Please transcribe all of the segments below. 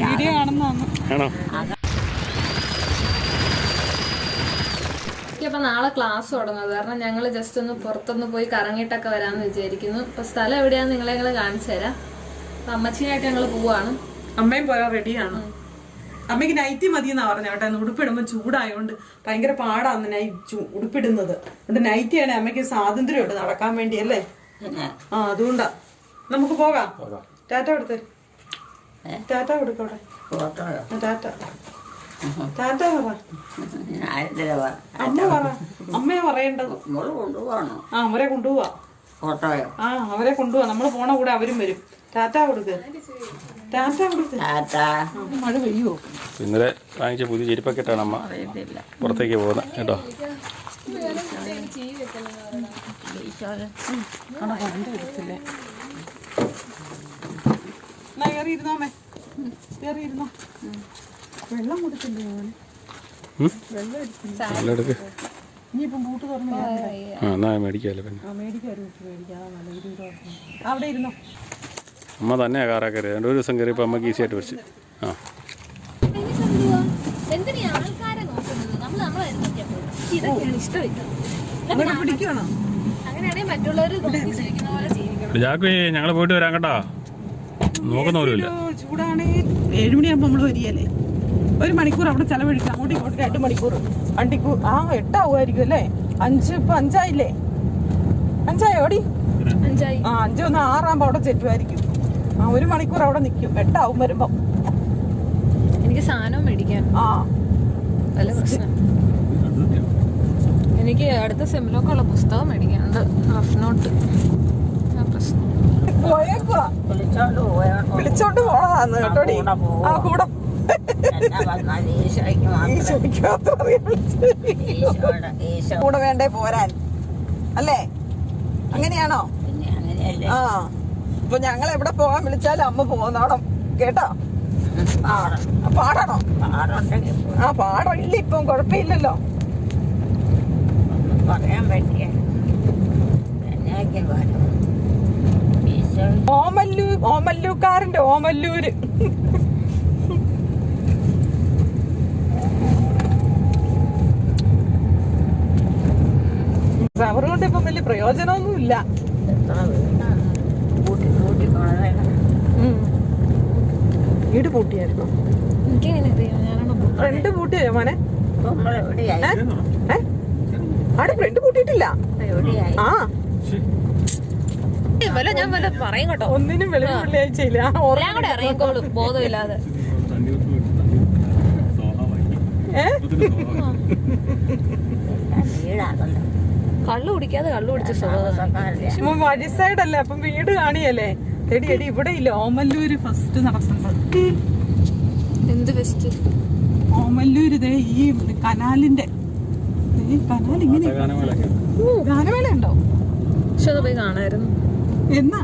Video കാണുന്നതാണ്. അപ്പൊ നാളെ ക്ലാസ് തുടങ്ങുന്നത് കാരണം ഞങ്ങൾ ജസ്റ്റ് ഒന്ന് പുറത്തൊന്ന് പോയി കറങ്ങിയിട്ടൊക്കെ വരാമെന്ന് വിചാരിക്കുന്നു. അപ്പൊ സ്ഥലം എവിടെയാന്ന് നിങ്ങളെ കാണിച്ചു തരാം. അപ്പൊ അമ്മച്ചിനായിട്ട് ഞങ്ങൾ പോവാണ്. അമ്മയും പോരാ റെഡിയാണ്. അമ്മയ്ക്ക് നൈറ്റി മതിയെന്നാ പറഞ്ഞ കേട്ടോ. ഉടുപ്പിടുമ്പോൾ ചൂടായോണ്ട് ഭയങ്കര പാടാന്ന് ഉടുപ്പിടുന്നത്. അതുകൊണ്ട് നൈറ്റിയാണ് അമ്മയ്ക്ക് സ്വാതന്ത്ര്യമുണ്ട് നടക്കാൻ വേണ്ടി അല്ലേ. അതുകൊണ്ടാ നമുക്ക് പോകാം. ടാറ്റ കൊടുത്തേ. ടാറ്റ കൊടുക്കോടെ. ടാറ്റ ടാറ്റ പറ. അമ്മ പറ. അമ്മയെ പറയേണ്ടത്. അവരെ കൊണ്ടുപോവാ. അവരെ കൊണ്ടുപോവാ. നമ്മള് പോണ കൂടെ അവരും വരും. ടാറ്റ കൊടുക്ക്. ടാറ്റ കൊടുക്ക്. മഴ പെയ്യോ? ഇന്നലെ വാങ്ങിച്ച പുതിയ ചെരുപ്പൊക്കെ ഇട്ടാണ് അമ്മ പുറത്തേക്ക് പോകുന്നത് കേട്ടോ. വെള്ളം കൊടുത്തില്ലേ? ഇനിയിപ്പം ബൂട്ട് തുറന്നു മേടിക്കാല്ലോ. അവിടെ ഇരുന്നോ. അമ്മ തന്നെയാ കാറാ കയറി. 2 ദിവസം കയറിയപ്പോൾ അമ്മക്ക് ഈസി ആയിട്ട് പഠിച്ചു. ജാക്ക് ഞങ്ങള് പോയിട്ട് വരാം കേട്ടോ. നോക്കുന്ന പോലുമില്ല. ചൂടാണ്. 7 മണിയാകുമ്പോ നമ്മള് വരികയല്ലേ. 1 മണിക്കൂർ അവിടെ ചെലവഴിക്കാം. അങ്ങോട്ടും ഇങ്ങോട്ടും 2 മണിക്കൂർ. വണ്ടിക്കൂർ 8 ആവുമായിരിക്കും അല്ലേ. 5 ഇപ്പൊ 5 ആയില്ലേ? 5 ആയോ? 5 ഒന്ന് 6 ആകുമ്പോ അവിടെ ചെറ്റുമായിരിക്കും. 1 മണിക്കൂർ അവിടെ നിക്കും. 8 ആവും വരുമ്പോ. എനിക്ക് സാധനം മേടിക്കാൻ വല്ല പ്രശ്നം. എനിക്ക് അടുത്ത സെമിലൊക്കെ ഉള്ള പുസ്തകം മേടിക്കാനുണ്ട്. Rough not. പ്രശ്നം വിളിച്ചോണ്ട് പോണതാന്ന് കേട്ടോടി. കൂടെ കൂടെ വേണ്ടേ പോരാൻ അല്ലേ? അങ്ങനെയാണോ? അപ്പൊ ഞങ്ങൾ എവിടെ പോകാൻ വിളിച്ചാലും അമ്മ പോകുന്നോണം കേട്ടോ. പാടണോ? പാടില്ല. ഇപ്പം കുഴപ്പമില്ലല്ലോ. പറയാൻ പറ്റിയ ഓമല്ലൂക്കാരന്റെ ഓമല്ലൂര്. റബ്ബർ കൊണ്ട് ഇപ്പൊ വലിയ പ്രയോജനമൊന്നും ഇല്ല. വീട് പൂട്ടിയായിരുന്നു. ഫ്രണ്ട് പൂട്ടിയോ മോനെ? അവിടെ ഫ്രണ്ട് പൂട്ടിയിട്ടില്ല. ഞാൻ പറയും കേട്ടോ. ഒന്നിനും വെളിവ് വെള്ളിയാഴ്ചയില്ല. ഇറങ്ങിക്കോളും ബോധമില്ലാതെ. കള്ളു കുടിക്കാതെ കള്ളു കുടിച്ച വഴി സൈഡല്ലേ. അപ്പം വീട് കാണിയല്ലേ. എടി ഇവിടെ ഇല്ല. ഓമല്ലൂര് ഫസ്റ്റ് നടക്കുന്നത്. എന്ത് ഫസ്റ്റ്? ഓമല്ലൂര് ഈ കനാലിന്റെ കനാൽ ഇങ്ങനെ ഗാനമേള ഉണ്ടോ? പക്ഷെ അത് പോയി കാണായിരുന്നു. എന്നാ?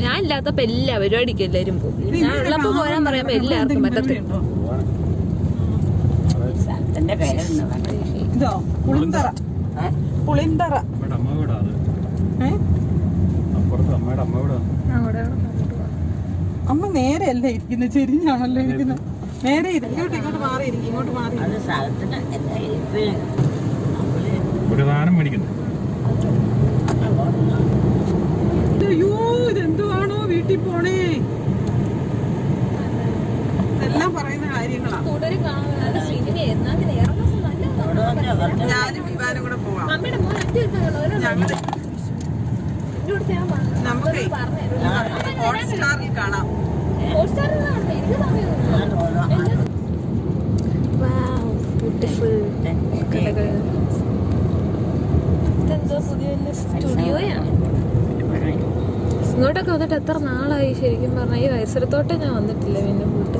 ഞാൻ ഇല്ലാത്തപ്പോ എല്ലാ പരിപാടിക്കും എല്ലാരും പോകും. ഞാൻ ഉള്ളപ്പോ പോരാൻ പറയുമ്പോ എല്ലാവർക്കും പറ്റത്തില്ല. ഇതോ പുളിന്തറ. പുളിന്തറ. അമ്മ നേരെ അല്ലേ ഇരിക്കുന്നത്? ചെരിഞ്ഞാണല്ലോ ഇരിക്കുന്നത്. നേരെ ഇങ്ങോട്ട് മാറിയിരിക്കും. ഇങ്ങോട്ട് മാറി. അയ്യോ ഇതെന്തുവാണോ വീട്ടിൽ പോണേ. ഇതെല്ലാം പറയുന്ന കാര്യങ്ങളാ. ഞാനും വിവാനും കൂടെ പോവാം. നമുക്ക് ഹോട്ട്സ്റ്റാറിൽ കാണാം. ഇങ്ങോട്ടൊക്കെ വന്നിട്ട് എത്ര നാളായി ശരിക്കും പറഞ്ഞ. ഈ പരിസരത്തോട്ട് ഞാൻ വന്നിട്ടില്ല. പിന്നെ പോയിട്ട്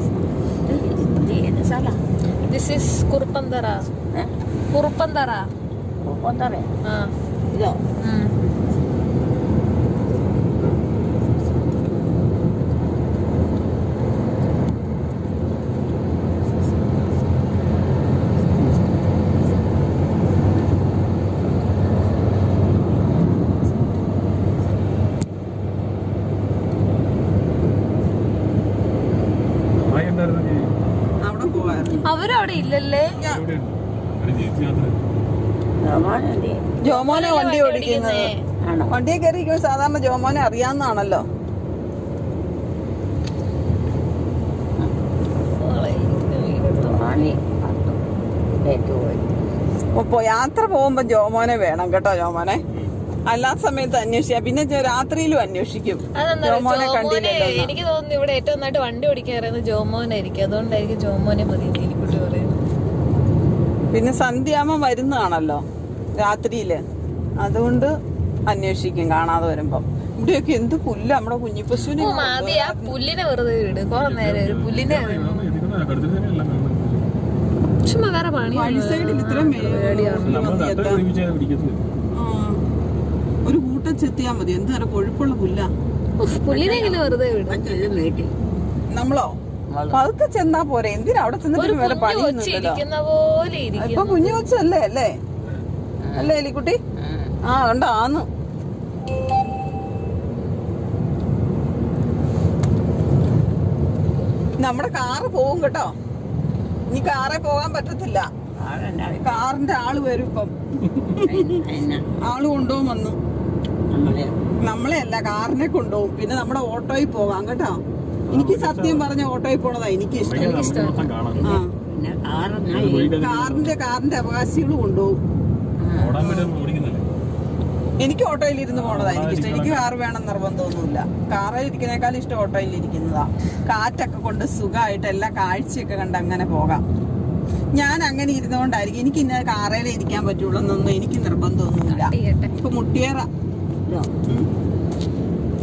ദിസ് ഈസ് കുറുപ്പന്തറ. കുറുപ്പന്തറ. അവിടെ ഇല്ലല്ലേ? ജോമോനെ വണ്ടി ഓടിക്കുന്നത്. വണ്ടിയെ കയറിയിരിക്കുമ്പോൾ സാധാരണ ജോമോനെ അറിയാവുന്നതാണല്ലോ. യാത്ര പോകുമ്പോ ജോമോനെ വേണം കേട്ടോ. ജോമോനെ അല്ലാത്ത സമയത്ത് അന്വേഷിക്കാം. പിന്നെ രാത്രിയിലും അന്വേഷിക്കും. ജോമോനെ കണ്ടില്ലല്ലോ. എനിക്ക് തോന്നുന്നു ഇവിടെ ഏറ്റവും നന്നായിട്ട് വണ്ടി ഓടിക്കാൻ അറിയുന്നത് ജോമോനായിരിക്കും. അതുകൊണ്ടായിരിക്കും ജോമോനെ മതി നീലിക്കുട്ടി പറയുന്നത്. പിന്നെ സന്ധ്യാമ്മ വരുന്നതാണല്ലോ രാത്രിയില്, അതുകൊണ്ട് അന്വേഷിക്കും കാണാതെ വരുമ്പോ. ഇവിടെയൊക്കെ എന്ത് പുല്ല് നമ്മുടെ കുഞ്ഞിപ്പശുവിനെ. ആ പുല്ലിനെ വെറുതെ വിട്. കുറെ നേരം ഒരു പുല്ലിനെ ചുമ്മാ വേറെ പണി. വഴി സൈഡിൽ ഇത്രയും ഒരു കൂട്ടം ചെത്തിയാ മതി. എന്ത് നേരം കൊഴുപ്പുള്ള പുല്ല. പുല്ലിനെ ഇങ്ങനെ വെറുതെ വിടും. നമ്മളോ പതുക്കെ ചെന്നാ പോരെ. എന്തിനാ അവിടെ ചെന്നിട്ട് വേറെ പണിയൊന്നുമില്ലല്ലോ. ഇപ്പൊ കുഞ്ഞു കൊച്ചല്ലേ അല്ലേ? അല്ലേ എലിക്കുട്ടി? ആ ഉണ്ടാന്ന്. നമ്മുടെ കാറ് പോകും കേട്ടോ. ഇനി കാറേ പോകാൻ പറ്റത്തില്ല. കാറിന്റെ ആള് വരും ഇപ്പം. ആള് കൊണ്ടുപോകും വന്നു. നമ്മളെ അല്ല, കാറിനെ കൊണ്ടുപോകും. പിന്നെ നമ്മുടെ ഓട്ടോയിൽ പോകാം കേട്ടോ. എനിക്ക് സത്യം പറഞ്ഞ ഓട്ടോയിൽ പോണതാ എനിക്ക് ഇഷ്ടം. കാറിന്റെ അവകാശികൾ കൊണ്ടുപോകും. എനിക്ക് ഓട്ടോയിൽ ഇരുന്ന് പോണതാ എനിക്കിഷ്ടം. എനിക്ക് കാറ് വേണം നിർബന്ധമൊന്നുമില്ല. കാറിൽ ഇരിക്കുന്നേക്കാളും ഇഷ്ടം ഓട്ടോയിൽ ഇരിക്കുന്നതാ. കാറ്റൊക്കെ കൊണ്ട് സുഖമായിട്ട് എല്ലാ കാഴ്ചയൊക്കെ കണ്ട് അങ്ങനെ പോകാം. ഞാൻ അങ്ങനെ ഇരുന്നുകൊണ്ടായിരിക്കും. എനിക്ക് ഇന്ന കാറയിലേ ഇരിക്കാൻ പറ്റുള്ളൂ എന്നൊന്നും എനിക്ക് നിർബന്ധമൊന്നുമില്ല. ഇപ്പൊ മുട്ടിയേറ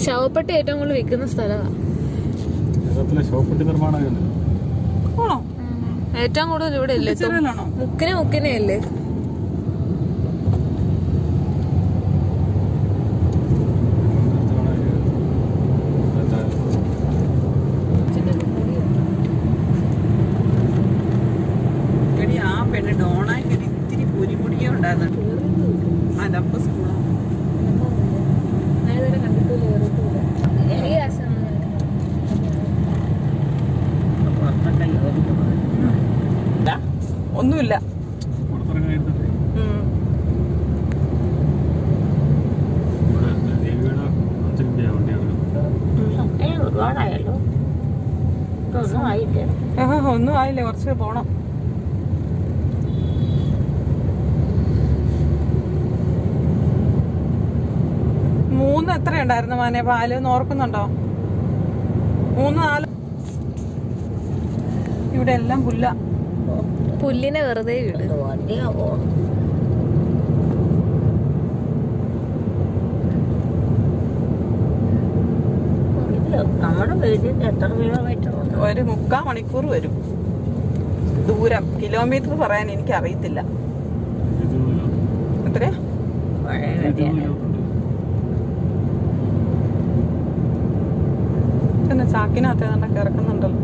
ശവപ്പെട്ടി ഏറ്റവും കൂടുതൽ വിൽക്കുന്ന സ്ഥലമാണ്. ഏറ്റവും കൂടുതൽ ഇവിടെ അല്ലേ? മുക്കിനെ അല്ലേ? ഒന്നുമില്ല. ഒന്നും ആയില്ലേ, കുറച്ച് പോണം. മൂന്ന് എത്ര ഉണ്ടായിരുന്നു മോനെ പാല് എന്ന് ഓർക്കുന്നുണ്ടോ? 3, 4. ഇവിടെ എല്ലാം പുല്ലിനെ വെറുതെ വിട്. ഒരു 3/4 മണിക്കൂർ വരും ദൂരം. കിലോമീറ്റർ പറയാൻ എനിക്ക് അറിയത്തില്ല. എത്രയാ? പിന്നെ ചാക്കിനകത്ത് ഏതാണ്ടൊക്കെ ഇറക്കുന്നുണ്ടല്ലോ.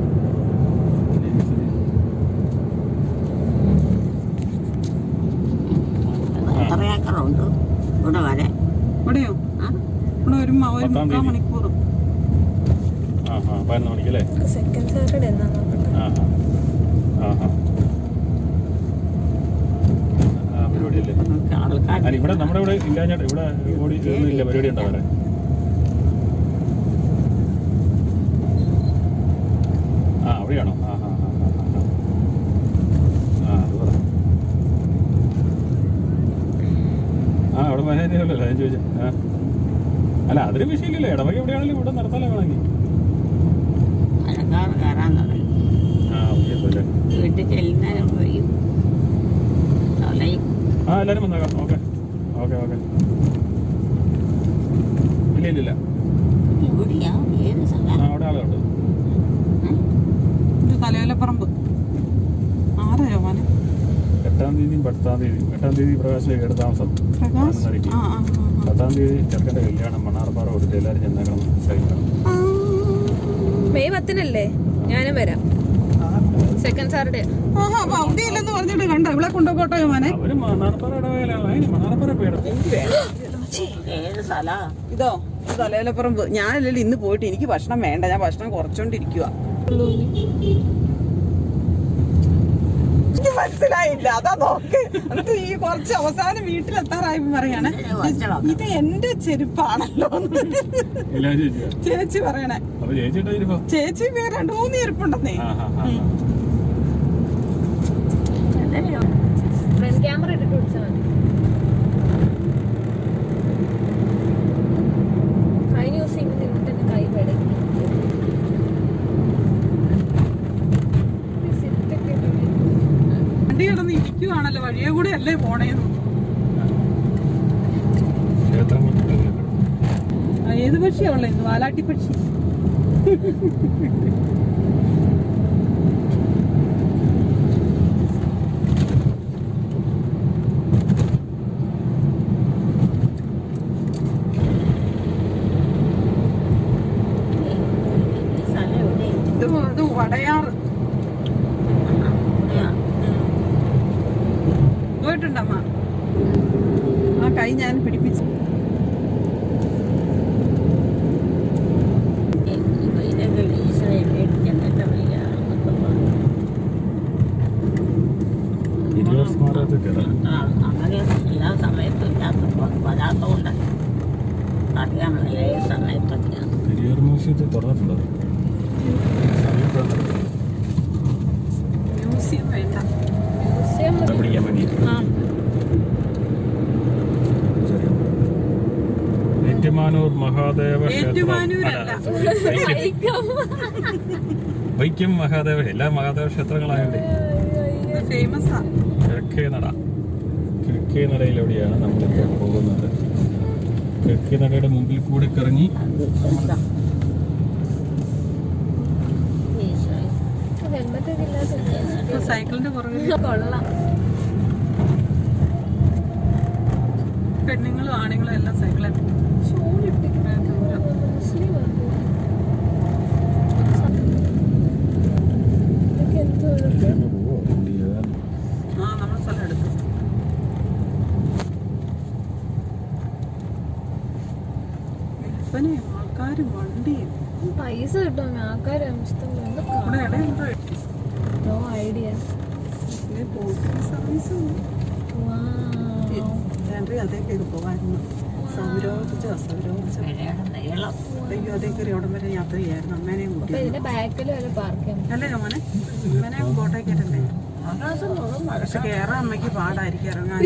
ഇവിടെയോ? ഇവിടെ ഒരു 3/4 മണിക്കൂർ. സെക്കൻഡ് സാറ്റർഡേ എന്നാ നോക്കട്ടെ. ഇവിടെ നമ്മുടെ ഇവിടെ ഇല്ലാഞ്ഞിട്ട് ഇവിടെ ഓടി ഇല്ല പരിപാടി ഉണ്ടോ അവിടെ? അവിടെയാണോ? അവിടെ മനുഷ്യല്ലോ ഞാൻ ചോദിച്ചത്. അല്ല അതൊരു വിഷയമില്ലല്ലോ. ഇടവക എവിടെയാണെങ്കിലും ഇവിടെ നടത്താലോ വേണമെങ്കിൽ. എല്ലാരും വന്നേക്കാം. ഓക്കെ. ഇല്ല അവിടെ ആളുണ്ട്. തലയോലപ്പറമ്പ് 8 മോനെ. 8-ാം തീയതി 10-ാം തീയതി. 8-ാം തീയതി പ്രകാശിലെ കേട് താമസം. 10-ാം തീയതി ചെറുക്കൻ്റെ കല്യാണം മണ്ണാർപ്പാറ കൊടുത്ത് എല്ലാവരും ചെന്നേക്കണം. മെയ് 10-നല്ലേ? ഞാനും വരാം. Second Saturday. അവധിയില്ലെന്ന് പറഞ്ഞിട്ട് കണ്ടോ ഇവിടെ കൊണ്ടുപോകട്ടെ മോനെ. അവര് മണ്ണാർപ്പാറ മണ്ണാർപ്പാറ പേര് ഇതോ തലയോലപ്പറമ്പ്. ഞാനല്ലല്ലോ ഇന്ന് പോയിട്ട്. എനിക്ക് ഭക്ഷണം വേണ്ട. ഞാൻ ഭക്ഷണം കുറച്ചോണ്ടിരിക്കുക. മനസ്സിലായില്ല, അതാ നോക്ക്. എന്നിട്ട് ഈ കുറച്ച് അവസാനം വീട്ടിലെത്താറായപ്പോ പറയാണ് ഇത് എന്റെ ചെരുപ്പാണല്ലോ ചേച്ചി പറയണേ. ചേച്ചി 2-3 ചെരുപ്പുണ്ടെന്നേ. ഫ്രണ്ട് ക്യാമറ ഇട്ടിട്ട് പിടിച്ചാൽ മതി. കഴിഞ്ഞ ദിവസം ഇങ്ങനെ നിന്നിട്ട് എന്റെ കൈ പെടങ്ങി. വണ്ടി കിടന്ന് ഇരിക്കുവാണല്ലോ, വഴിയെ കൂടെ അല്ലേ പോണേന്ന്. ഏത് പക്ഷിയാ ഉള്ളത്? വാലാട്ടി പക്ഷി. ഇത് വടയാറ് പോയിട്ടുണ്ടമ്മ? ആ കൈ ഞാൻ പിടിപ്പിച്ചു. അങ്ങനെ എല്ലാ സമയത്തും വരാത്തതുകൊണ്ട് അറിയാൻ ഏത് സമയത്തൊക്കെയാണ്. മ്യൂസിയം വേണ്ട, മ്യൂസിയം ഏറ്റുമാനൂർ മഹാദേവ ക്ഷേത്രം. വൈക്കം മഹാദേവ, എല്ലാ മഹാദേവ ക്ഷേത്രങ്ങളായതുകൊണ്ട് ഫേമസാ. കിഴക്കേ നടയിലൂടെയാണ് നമ്മളിപ്പോൾ പോകുന്നത്. കിഴക്കേ നടയുടെ മുമ്പിൽ കൂടി കറങ്ങി സൈക്കിളിന്റെ പുറകിൽ കൊള്ളാം. പെണ്ണുങ്ങളും ആണുങ്ങളും എല്ലാം സൈക്കിളിൽ നമ്മുടെ സ്ഥലം എടുത്തു. ആൾക്കാരും വണ്ടിയും പൈസ കിട്ടും ആൾക്കാരും നോ ഐഡിയ. സർവീസ് അതേക്ക് പോകായിരുന്നു. അയ്യോ അതേ കയറി അവിടം വരെ യാത്ര ചെയ്യായിരുന്നു. അമ്മേനെയും കൂട്ടി ഇതിന്റെ ബാക്കിലും അല്ല പാർക്ക് അല്ലേ മോനെ? അമ്മേനെയും കോട്ടയ്ക്കേറ്റല്ലേ? പക്ഷെ കേറാൻ അമ്മയ്ക്ക് പാടായിരിക്കും ഇറങ്ങാൻ.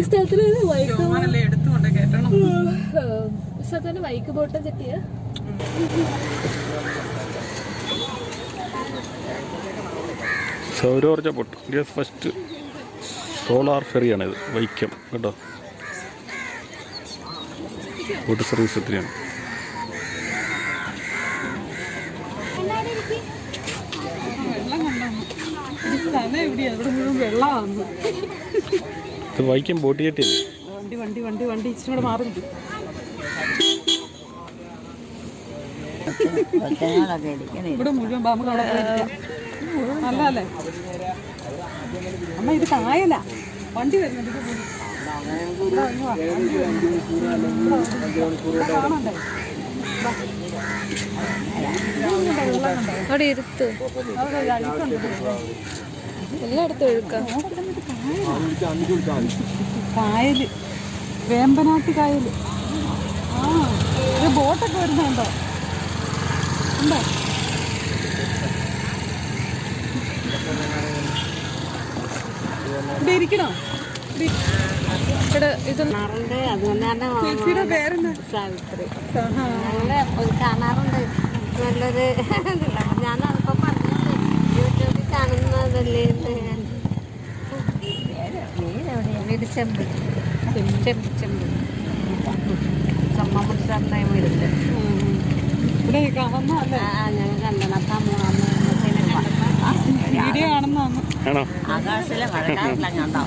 മോനല്ലേ എടുത്തുകൊണ്ട് കേട്ടണം. വൈക്ക് ബോട്ടം ചെട്ടിയ സൗരോർജ ബോട്ട്, ഇന്ത്യസ് ഫസ്റ്റ് സോളാർ ഫെറിയാണിത്. വൈക്കം കേട്ടോ, ബോട്ട് സർവീസ് ഒത്തിരിയാണ്. വെള്ളം കണ്ടോ? സ്ഥലം എവിടെയാ? ഇവിടെ മുഴുവൻ വെള്ളമാണ്. ഇത് വൈക്കം ബോട്ട് ചെട്ടി. വണ്ടി വണ്ടി വണ്ടി വണ്ടി ഇച്ചിരി കൂടെ മാറിയിരിക്കും. ഇവിടെ മുഴുവൻ നമുക്ക് അവിടെ നല്ലല്ലേ അമ്മ? ഇത് കായല വണ്ടി വരുന്നുണ്ട്. കാണണ്ടേ? അവിടെ ഇരുത്ത് എല്ലായിടത്തും ഒഴുക്കാം. കായല്, വേമ്പനാട്ട് കായല്. ആ ഇത് ബോട്ടൊക്കെ വരുന്നുണ്ടോ? ഉണ്ടോ? ഇവിടെ ഇരിക്കണോ? ഇവിടെ ഇത് ചേച്ചിയുടെ പേരെന്താ? സാവിത്രി. കാണാറുണ്ട് നല്ലൊരു. ഞാനതിപ്പോ പറഞ്ഞത് യൂട്യൂബിൽ കാണുന്നതല്ലേ. ചെമ്പ് ചെമ്പ് ചെമ്പ് ചമ്മമുടിച്ചാറിൻ്റെ വീടുണ്ട്. ഇവിടെ കാണുന്നല്ലേ? ഞങ്ങൾ കണ്ടണത്താ വീഡിയോ കാണുന്നതാണ്. ആകാശത്തിലെ മഴക്കാറില്ല കണ്ടോ?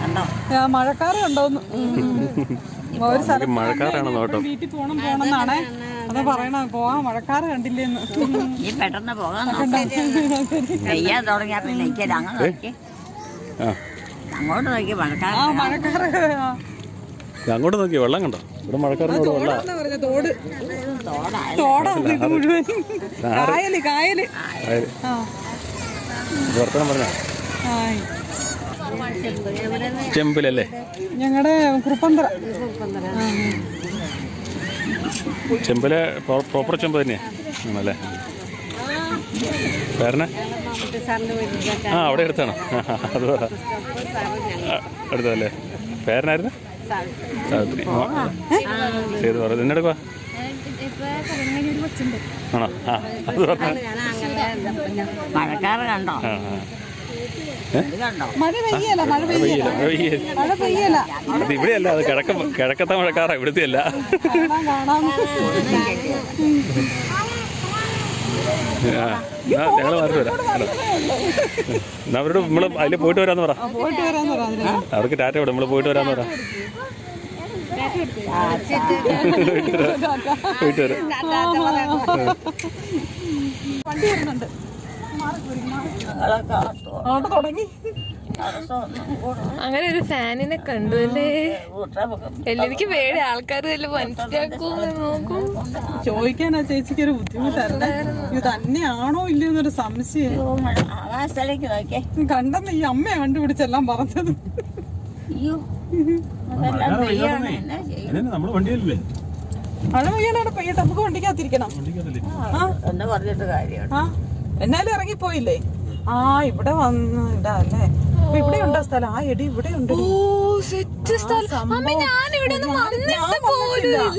കണ്ടോ മഴക്കാറ് കണ്ടോന്ന്? ഒരു സ്ഥലം മഴക്കാറാണ് വീട്ടിൽ പോണം പോണെന്നാണേ അത് പറയണ. പോവാ മഴക്കാറ് കണ്ടില്ലേന്ന്. ഈ പെട്ടെന്ന് പോകാൻ പെയ്യാൻ തുടങ്ങിയാ പിന്നെ എനിക്ക് അങ്ങ് നോക്കി അങ്ങോട്ട് നോക്കി മഴക്കാറ്. ആ മഴക്കാറ് അങ്ങോട്ട് നോക്കി വെള്ളം കണ്ടോ? ഇവിടെ മഴക്കാറിനോട് വെള്ളം. തോട് തോടാണ് ഇത് മുഴുവൻ. കായല് കായല്. വർത്തമാനം പറഞ്ഞ ഹായ്. ചെമ്പിലല്ലേ? ഞങ്ങളുടെ കുറുപ്പന്തറ. ചെമ്പിലെ പ്രോപ്പർ ചെമ്പ് തന്നെയാണ് ആണല്ലേ? പേരനെ ആ അവിടെ അടുത്താണോ? അത് പറ അടുത്തല്ലേ? പേരനായിരുന്നു സാവിത്രി. ചെയ്ത് പറ എന്നെടുക്കുക ആണോ? ആ അത് പറഞ്ഞ മഴക്കാറ് കണ്ടോ? ഇത് കണ്ടോ? മഴ പെയ്യല, മഴ പെയ്യല, മഴ പെയ്യല. അത് ഇവിടെയല്ല, അത് കിഴക്കത്തെ മഴക്കാറാ, ഇവിടുത്തെ അല്ല. കാണാം. ഞങ്ങൾ മാറി വരാം. എന്നാ അവരോട് നമ്മള് അതിൽ പോയിട്ട് വരാന്ന് പറ. പോയിട്ട് വരാന്ന് പറയാം. അവർക്ക് ടാറ്റ വിടും, നമ്മള് പോയിട്ട് വരാന്ന് പറ. പോയിട്ട് വരാം. വണ്ടി വരുന്നുണ്ട്. ഞങ്ങളൊക്കെ അവിടെ തുടങ്ങി. അങ്ങനെ ഒരു ഫാനിനെ കണ്ടു അല്ലേ? എനിക്ക് പേടി, ആൾക്കാർ വല്ല മനസ്സിലാക്കൂന്ന് നോക്കും. ചോദിക്കാനാ ചേച്ചിക്ക് ഒരു ബുദ്ധിമുട്ടായിരുന്നു. ഇത് തന്നെയാണോ ഇല്ലയോ എന്നൊരു സംശയം. ആകാശത്തിലേക്ക് നോക്കിയേ. കണ്ടെന്ന് ഈ അമ്മയെ കണ്ടുപിടിച്ചെല്ലാം പറഞ്ഞത്. അയ്യോ അതെല്ലാം പെയ്യാണ്. എന്നാ ചെയ്യും? നമ്മള് വണ്ടിയല്ലേ? മഴ പെയ്യാനാണ് പെയ്യട്ടെ, നമുക്ക് വണ്ടിക്കകത്തിരിക്കണം. എന്ന് പറഞ്ഞിട്ട് കാര്യമാണ്. ആ എന്നാലും ഇറങ്ങിപ്പോയില്ലേ? ആ ഇവിടെ വന്ന് ഇടാ അല്ലേ? അപ്പൊ ഇവിടെ ഉണ്ടോ സ്ഥലം? ആ എടി ഇവിടെ ഉണ്ട്.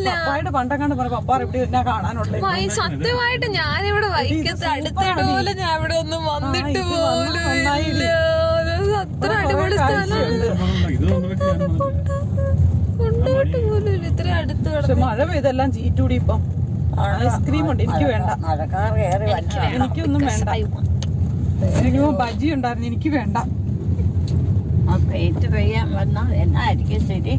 പപ്പായുടെ പണ്ടങ്ങാണ്ട് പറഞ്ഞ പപ്പാർ ഇവിടെ എന്നാ കാണാനുള്ളത്. സത്യമായിട്ട് ഞാനിവിടെ വൈക്കത്ത് അടുത്തിടെ പോലെ ഞാൻ ഇവിടെ ഒന്നും വന്നിട്ട് പോലും. അത്ര അടിപൊളി സ്ഥലമാണ്. കൊണ്ടുപോയിട്ട് പോലും ഇത്ര അടുത്ത്. പക്ഷെ മഴ പെയ്തെല്ലാം ചീറ്റൂടി. ഇപ്പം ഐസ്ക്രീം ഉണ്ട്, എനിക്ക് വേണ്ട. മഴക്കാർ കയറി എനിക്കൊന്നും വേണ്ട. എനിക്ക് ബജി ഉണ്ടായിരുന്നു, എനിക്ക് വേണ്ട. പെയ്റ്റ് പെയ്യാൻ വന്നാൽ എന്നായിരിക്കും ശരി?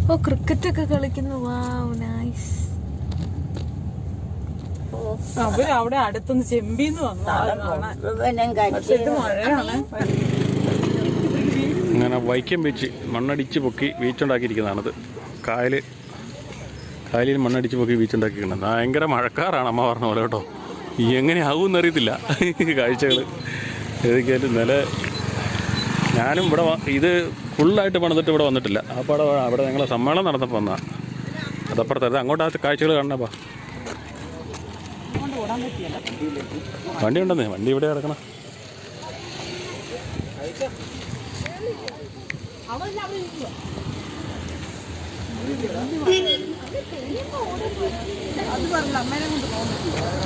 ഓ ക്രിക്കറ്റ് ഒക്കെ കളിക്കുന്നു. Wow nice. അവര് അവിടെ അടുത്തൊന്ന് ചെമ്പീന്ന് വന്നു. ഇത് മഴയാണ്. അങ്ങനെ വൈക്കം ബീച്ച് മണ്ണടിച്ച് പൊക്കി ബീച്ചുണ്ടാക്കിയിരിക്കുന്നതാണത്. കായലിൽ മണ്ണടിച്ച് പൊക്കി ബീച്ചുണ്ടാക്കിയിരിക്കുന്നത്. ഭയങ്കര മഴക്കാറാണ് അമ്മ പറഞ്ഞ പോലെ കേട്ടോ. എങ്ങനെയാവും അറിയത്തില്ല കാഴ്ചകൾ. ഏതൊക്കെയായാലും ഞാനും ഇവിടെ ഇത് ഫുള്ളായിട്ട് പണിതിട്ട് ഇവിടെ വന്നിട്ടില്ല. ആ പടം അവിടെ ഞങ്ങളെ സമ്മേളനം നടന്നപ്പോൾ വന്നാൽ അതപ്പുറത്ത് അങ്ങോട്ട് കാഴ്ചകൾ കാണണപ്പാ. വണ്ടി ഉണ്ടെന്നേ, വണ്ടി ഇവിടെ കിടക്കണം.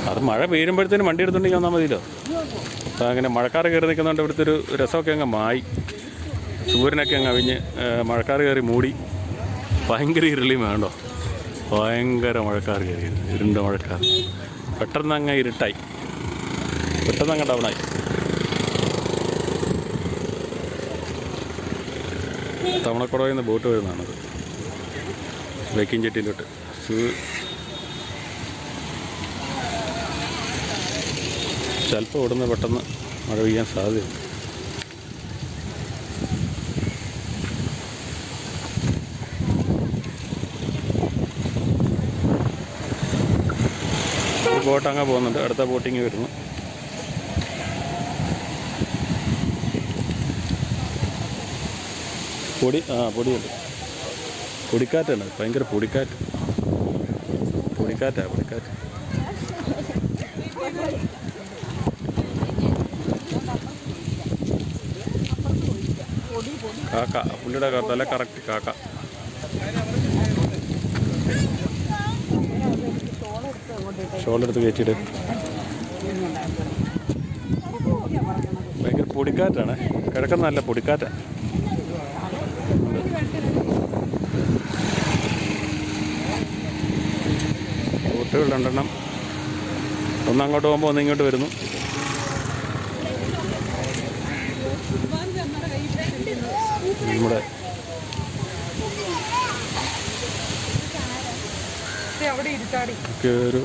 അത് മഴ പെയ്യുമ്പോഴത്തേനും വണ്ടി എടുത്തുണ്ടെങ്കിൽ വന്നാൽ മതിയല്ലോ. അപ്പം അങ്ങനെ മഴക്കാറ് കയറി നിൽക്കുന്നതുകൊണ്ട് ഇവിടുത്തെ ഒരു രസമൊക്കെ അങ്ങ് മായി. സൂര്യനൊക്കെ അങ്ങ് അവിഞ്ഞ് മഴക്കാറ് കയറി മൂടി. ഭയങ്കര ഇരുളിയും വേണ്ടോ, ഭയങ്കര മഴക്കാറ് കയറി, ഇരുണ്ട മഴക്കാറ്. പെട്ടെന്ന് അങ്ങ് ഇരുട്ടായി, പെട്ടെന്ന് അങ്ങ് ഡൗണായി. തവണക്കുടയിൽ നിന്ന് ബോട്ട് വരുന്നതാണത് വൈക്കം ചെട്ടിയിലോട്ട്. ചിലപ്പോൾ ഇവിടുന്ന് പെട്ടെന്ന് മഴ പെയ്യാൻ സാധ്യതയുണ്ട്. ബോട്ട് അങ്ങ് പോകുന്നുണ്ട്, അടുത്ത ബോട്ടിങ് വരുന്നു. പൊടിയുണ്ട്, പൊടിക്കാറ്റാണ്, ഭയങ്കര പൊടിക്കാറ്റ്. കാക്ക, പുള്ളിയുടെ തല കറക്റ്റ് കാക്ക. ഷോളെടുത്ത് കയറ്റിയിട്ട് ഭയങ്കര പൊടിക്കാറ്റാണ് കിടക്കുന്ന, നല്ല പൊടിക്കാറ്റാണ്. ബോട്ടുകൾ രണ്ടെണ്ണം, ഒന്നങ്ങോട്ട് പോകുമ്പോൾ ഒന്ന് ഇങ്ങോട്ട് വരുന്നു. നമ്മുടെ ഒരു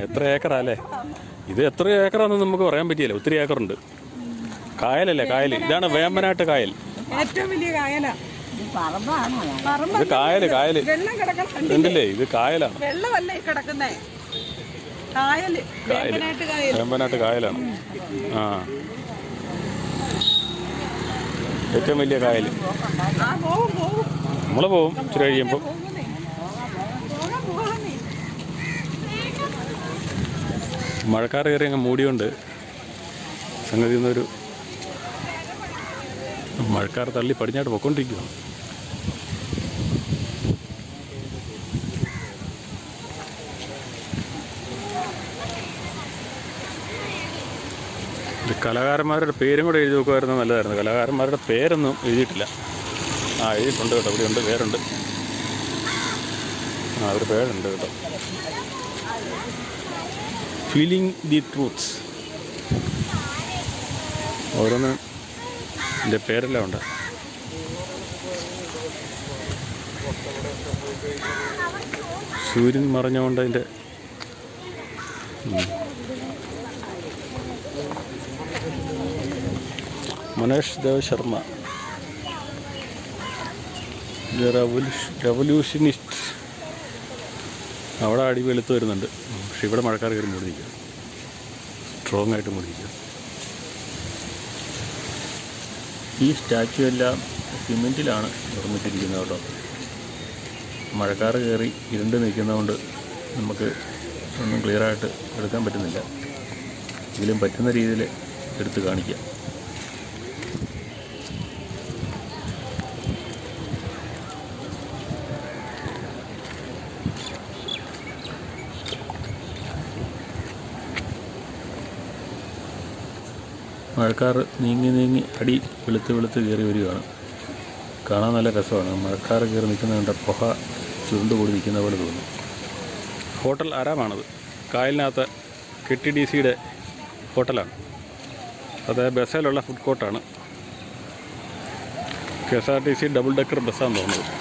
എത്ര ഏക്കറാ അല്ലേ? ഇത് എത്ര ഏക്കറാന്ന് നമുക്ക് പറയാൻ പറ്റിയല്ല. ഒത്തിരി ഏക്കറുണ്ട്. കായലല്ലേ, കായൽ. ഇതാണ് വേമ്പനാട്ട് കായൽ. ഏറ്റവും വലിയ കായലാ. ഇത് കായല്, കായല് വെള്ളം കിടക്കണം. ഉണ്ടല്ലേ, ഇത് കായലാണ്. വെള്ളമല്ലേ കിടക്കുന്നേ, കായല്. കായല്, വേമ്പനാട്ട് കായലാണ്. ആ, ഏറ്റവും വലിയ കായല്. നമ്മള് പോവും ഇച്ചിരി കഴിയുമ്പോൾ. മഴക്കാർ കയറി അങ്ങ് മൂടിയോണ്ട് സംഗതി ഒന്നൊരു മഴക്കാർ തള്ളി പടിഞ്ഞാട്ട് പൊയ്ക്കൊണ്ടിരിക്കുകയാണ്. ഇത് കലാകാരന്മാരുടെ പേരും കൂടെ എഴുതി നോക്കുമായിരുന്നു നല്ലതായിരുന്നു. കലാകാരന്മാരുടെ പേരൊന്നും എഴുതിയിട്ടില്ല. ആ, എഴുതിയിട്ടുണ്ട് കേട്ടോ, ഇവിടെ ഉണ്ട്, പേരുണ്ട്. ആ, ഒരു പേരുണ്ട് കേട്ടോ. Feeling the truths. ഓരോന്ന് എൻ്റെ പേരെല്ലാം ഉണ്ട്. സൂര്യൻ മറഞ്ഞുകൊണ്ട് അതിൻ്റെ മനേഷ് ദേവ് ശർമ്മ, റവല്യൂഷനിസ്റ്റ്. അവിടെ അടി വെളുത്ത് വരുന്നുണ്ട്. പക്ഷെ ഇവിടെ മഴക്കാർ കയറി മൂടിയിരിക്കുക, സ്ട്രോങ് ആയിട്ട് മൂടിയിരിക്കുക. ഈ സ്റ്റാച്ചു എല്ലാം സിമെൻറ്റിലാണ് നിർമ്മിച്ചിരിക്കുന്നത് കേട്ടോ. മഴക്കാർ കയറി ഇരുണ്ട് നിൽക്കുന്നതുകൊണ്ട് നമുക്ക് ഒന്നും ക്ലിയറായിട്ട് എടുക്കാൻ പറ്റുന്നില്ല. എങ്കിലും പറ്റുന്ന രീതിയിൽ എടുത്ത് കാണിക്കാം. മഴക്കാർ നീങ്ങി നീങ്ങി അടി വെളുത്ത് വെളുത്ത് കയറി വരികയാണ്. കാണാൻ നല്ല രസമാണ്. മഴക്കാർ കയറി നിൽക്കുന്ന കണ്ട പുക ചുരുണ്ടുകൂടി നിൽക്കുന്ന പോലെ തോന്നും. ഹോട്ടൽ ആരാമാണത്. കായലിനകത്ത് KTDCയുടെ ഹോട്ടലാണ്. അത് ബസ്സിലുള്ള ഫുഡ് കോർട്ടാണ്. KSRTC ഡബിൾ ഡെക്കർ ബസ്സാണെന്ന് തോന്നുന്നത്.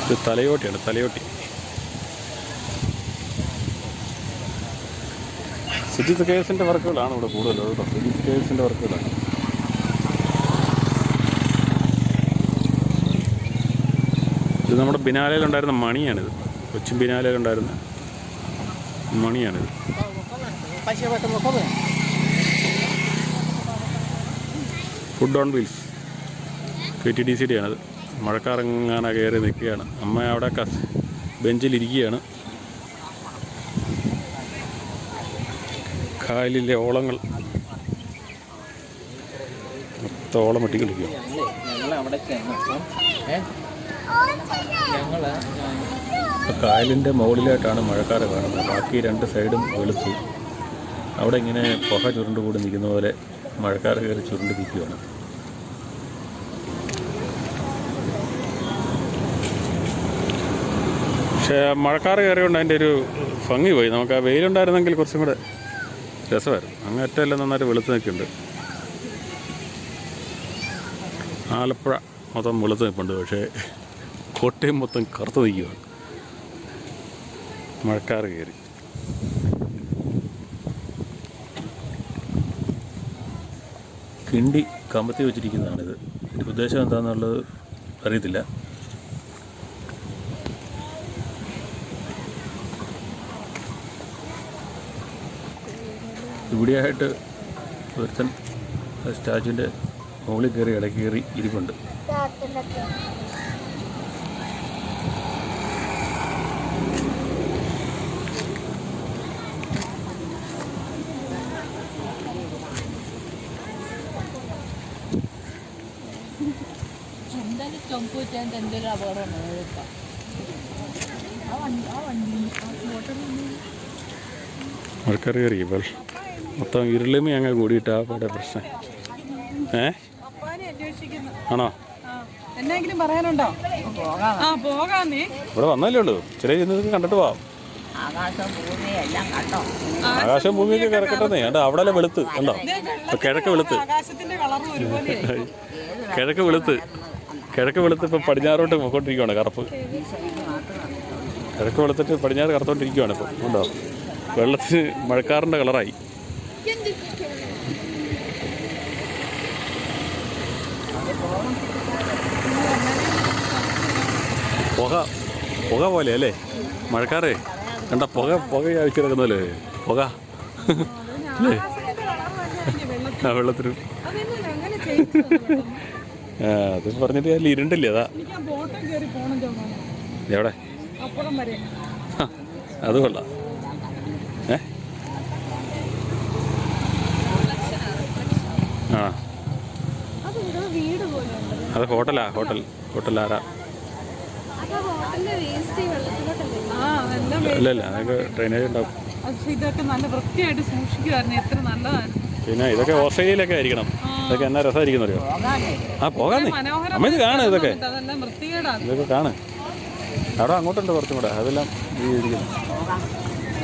ഇത് തലയോട്ടിയാണ്, തലയോട്ടി. സുജിത് കേസിൻ്റെ വർക്കുകളാണ് ഇവിടെ കൂടുതലും കേട്ടോ. സുജിത് കേസിൻ്റെ വർക്കുകളാണ്. ഇത് നമ്മുടെ ബിനാലയിലുണ്ടായിരുന്ന മണിയാണിത്. കൊച്ചിൻ ബിനാലയിലുണ്ടായിരുന്ന മണിയാണിത്. ഫുഡ് ഓൺ വീൽസ് KTDCയുടെയാണത്. മഴക്കാറെങ്ങാനാ കയറി നിൽക്കുകയാണ്. അമ്മ അവിടെ ബെഞ്ചിലിരിക്കുകയാണ്. കായലിലെ ഓളങ്ങൾ മൊത്തം ഓളം വെട്ടിക്കൊണ്ടിരിക്കുക. കായലിൻ്റെ മുകളിലായിട്ടാണ് മഴക്കാറ് കാണുന്നത്. ബാക്കി രണ്ട് സൈഡും വെളുത്തു. അവിടെ ഇങ്ങനെ പുക ചുരുണ്ടുകൂടി നിൽക്കുന്ന പോലെ മഴക്കാറ് കയറി ചുരുണ്ട് നിൽക്കുകയാണ്. പക്ഷേ മഴക്കാറ് കയറിയോണ്ട് അതിൻ്റെ ഒരു ഭംഗി പോയി. നമുക്ക് ആ വെയിലുണ്ടായിരുന്നെങ്കിൽ കുറച്ചും കൂടെ രസമായിരുന്നു. അങ്ങേറ്റെല്ലാം നന്നായിട്ട് വെളുത്ത് നിൽക്കുന്നുണ്ട്. ആലപ്പുഴ മൊത്തം വെളുത്ത് നിൽപ്പുണ്ട്. പക്ഷേ കോട്ടയം മൊത്തം കറുത്ത് നിൽക്കുകയാണ്. മഴക്കാറ് കയറി. കിണ്ടി കമ്പത്തി വെച്ചിരിക്കുന്നതാണിത്. ഇതിൻ്റെ ഉദ്ദേശം എന്താണെന്നുള്ളത് അറിയത്തില്ല. ഇവിടെയായിട്ട് ഒരുത്തൻ സ്റ്റാച്ചുവിൻ്റെ മുകളിൽ കയറി ഇടയ്ക്ക് കയറി ഇരിപ്പുണ്ട്. എന്തെങ്കിലും അപകടം മഴക്കാർ കയറി മൊത്തം ഇരുളിമ അങ്ങ് കൂടിയിട്ടാ ഇവിടെ പ്രശ്നം. ആണോ? എന്നെങ്കിലും പറയാനുണ്ടോ? പോകാന്നേ. ഇവിടെ വന്നല്ലേ ഉള്ളൂ, ചെറിയ ചെന്ന് കണ്ടിട്ട് പോവാം. ആകാശം ഭൂമി എല്ലാം കണ്ടോ? ആകാശം ഭൂമിയൊക്കെ കിടക്കട്ടെന്നേ. കണ്ടോ അവിടെ വെളുത്ത് കണ്ടോ, കിഴക്ക് വെളുത്ത്, കിഴക്ക് വെളുത്ത് ഇപ്പം പടിഞ്ഞാറോട്ട് പോയിക്കൊണ്ടിരിക്കുകയാണ് കറുപ്പ്. കിഴക്ക് വെളുത്തിട്ട് പടിഞ്ഞാറ് കറുത്തോണ്ടിരിക്കുകയാണ് ഇപ്പം. കണ്ടോ വെള്ളത്തിന് മഴക്കാറിൻ്റെ കളറായി. പുക പോലെ അല്ലേ മഴക്കാറ്? കണ്ട പുക അയച്ചു കിടക്കുന്നല്ലേ പുക അല്ലേ? ആ വെള്ളത്തിന് അത് പറഞ്ഞിട്ട് അതിൽ ഇരുണ്ടില്ലേ? അതാ എവിടെ? അത് കൊള്ളാം. ആ അത് ഹോട്ടലാരാ? ഇല്ല അതൊക്കെ ഡ്രെയിനേജ് ഉണ്ടാവും. ഇതൊക്കെ നല്ല വൃത്തിയായിട്ട് സൂക്ഷിക്കുമായിരുന്നു. എത്ര നല്ലതായിരുന്നു. പിന്നെ ഇതൊക്കെ ഓസ്ട്രേലിയയിലൊക്കെ ആയിരിക്കണം. ഇതൊക്കെ എന്നാ രസമായിരിക്കുന്നറിയോ? പോകാന്നേ അമ്മ, ഇത് കാണും. ഇതൊക്കെ കാണും. അവിടെ അങ്ങോട്ടുണ്ട് കുറച്ചും കൂടെ. അതെല്ലാം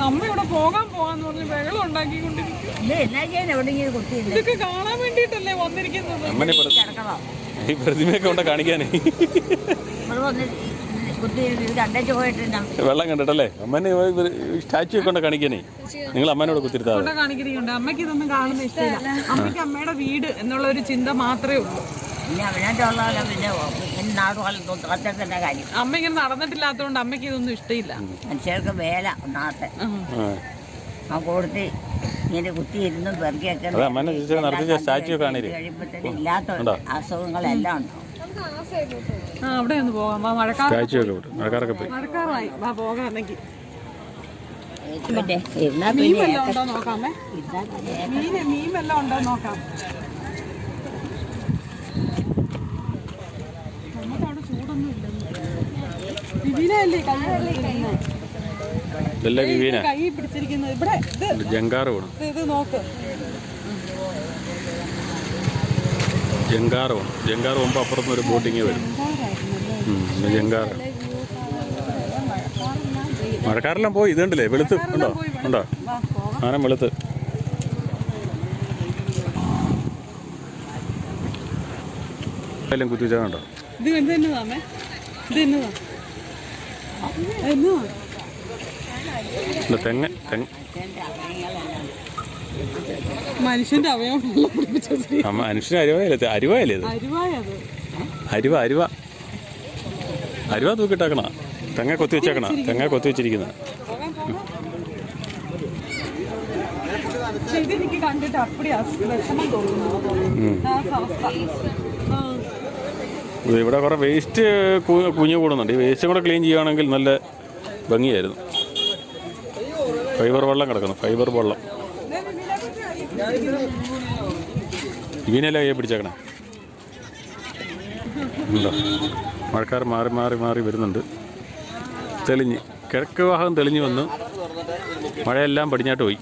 അമ്മ ഇവിടെ പോകാന്ന് പറഞ്ഞ് വെള്ളം ഉണ്ടാക്കിക്കൊണ്ടിരിക്കും. ഇതൊക്കെ കാണാൻ വേണ്ടിട്ടല്ലേ വന്നിരിക്കുന്നത്. അമ്മനെ ഈ പ്രതിമയൊക്കെ കൊണ്ട് കാണിക്കാനേ വെള്ളം കണ്ടിട്ടല്ലേ അമ്മനെ സ്റ്റാച്ചു ഒക്കെ കൊണ്ട് കാണിക്കാനേ. നിങ്ങൾ അമ്മേനോട് കുത്തിരുത്താതെ കാണിക്കുന്നുണ്ട്. അമ്മയ്ക്ക് ഇതൊന്നും കാണുന്ന ഇഷ്ടമില്ല. അമ്മയ്ക്ക് അമ്മയുടെ വീട് എന്നുള്ള ഒരു ചിന്ത മാത്രമേ ഉള്ളൂ. അമ്മ ഇങ്ങനെ നടന്നിട്ടില്ലാത്തതുകൊണ്ട് അമ്മയ്ക്ക് ഇതൊന്നും ഇഷ്ടമില്ല. മനുഷ്യർക്ക് വേല ഒന്നാമത്തെ കൊടുത്ത് ഇങ്ങനെ കുത്തിയിരുന്ന് പെറുക്കിയൊക്കെ സ്റ്റാച്ചു കാണില്ലേ ഇല്ലാത്ത അസുഖങ്ങളെല്ലാം ഉണ്ടാവും. അവിടെ ഒന്ന് പോകാം. മഴക്കാറൊക്കെ പോയി. മഴക്കാറായി. പോകാന്നെങ്കിൽ ഇരുന്നാ മീൻ വല്ലതും ഉണ്ടോ നോക്കാമേ? മീൻ വല്ലതും ഉണ്ടോ നോക്കാം. നമുക്കവിടെ ചൂടൊന്നും ഇല്ലല്ലേ. കൈ പിടിച്ചിരിക്കുന്നത് ഇവിടെ ജങ്കാറ് ഇത് നോക്ക്. ജങ്കാറ് പോകുമ്പോൾ അപ്പുറത്തുനിന്ന് ഒരു ബോട്ടിങ് വരും. ജങ്കാറ് മഴക്കാരെല്ലാം പോയി. ഇതുണ്ടല്ലേ വെളുത്ത് ഉണ്ടോ ആനം വെളുത്ത്. എല്ലാം കുത്തി വെച്ചാൽ ഇത് എന്നതാമേ? ഇത് എന്നതാ? തെങ്ങ് മനുഷ്യന്റെ അവയവം മനുഷ്യന് അരുവയല്ലേ ഇത്? അരുവ തൂക്കിട്ടാക്കണ. തെങ്ങ കൊത്തി വെച്ചേക്കണ. തെങ്ങ കൊത്തി വെച്ചിരിക്കുന്ന. ഇതെനിക്ക് കണ്ടിട്ട് അപ്പടിയാ വിഷമം തോന്നുന്നു. ഇവിടെ കുറെ വേസ്റ്റ് കുഞ്ഞു കൂടുന്നുണ്ട്. ഈ വേസ്റ്റ് കൂടെ ക്ലീൻ ചെയ്യുകയാണെങ്കിൽ നല്ല ഭംഗിയായിരുന്നു. ഫൈബർ വെള്ളം കിടക്കണം. ഫൈബർ വെള്ളം ഇവനെല്ലാം പിടിച്ചേക്കണേ. ഉണ്ടോ മഴക്കാർ മാറി വരുന്നുണ്ട്. തെളിഞ്ഞ് കിഴക്ക് ഭാഗം തെളിഞ്ഞ് വന്നു. മഴയെല്ലാം പടിഞ്ഞാട്ട് പോയി.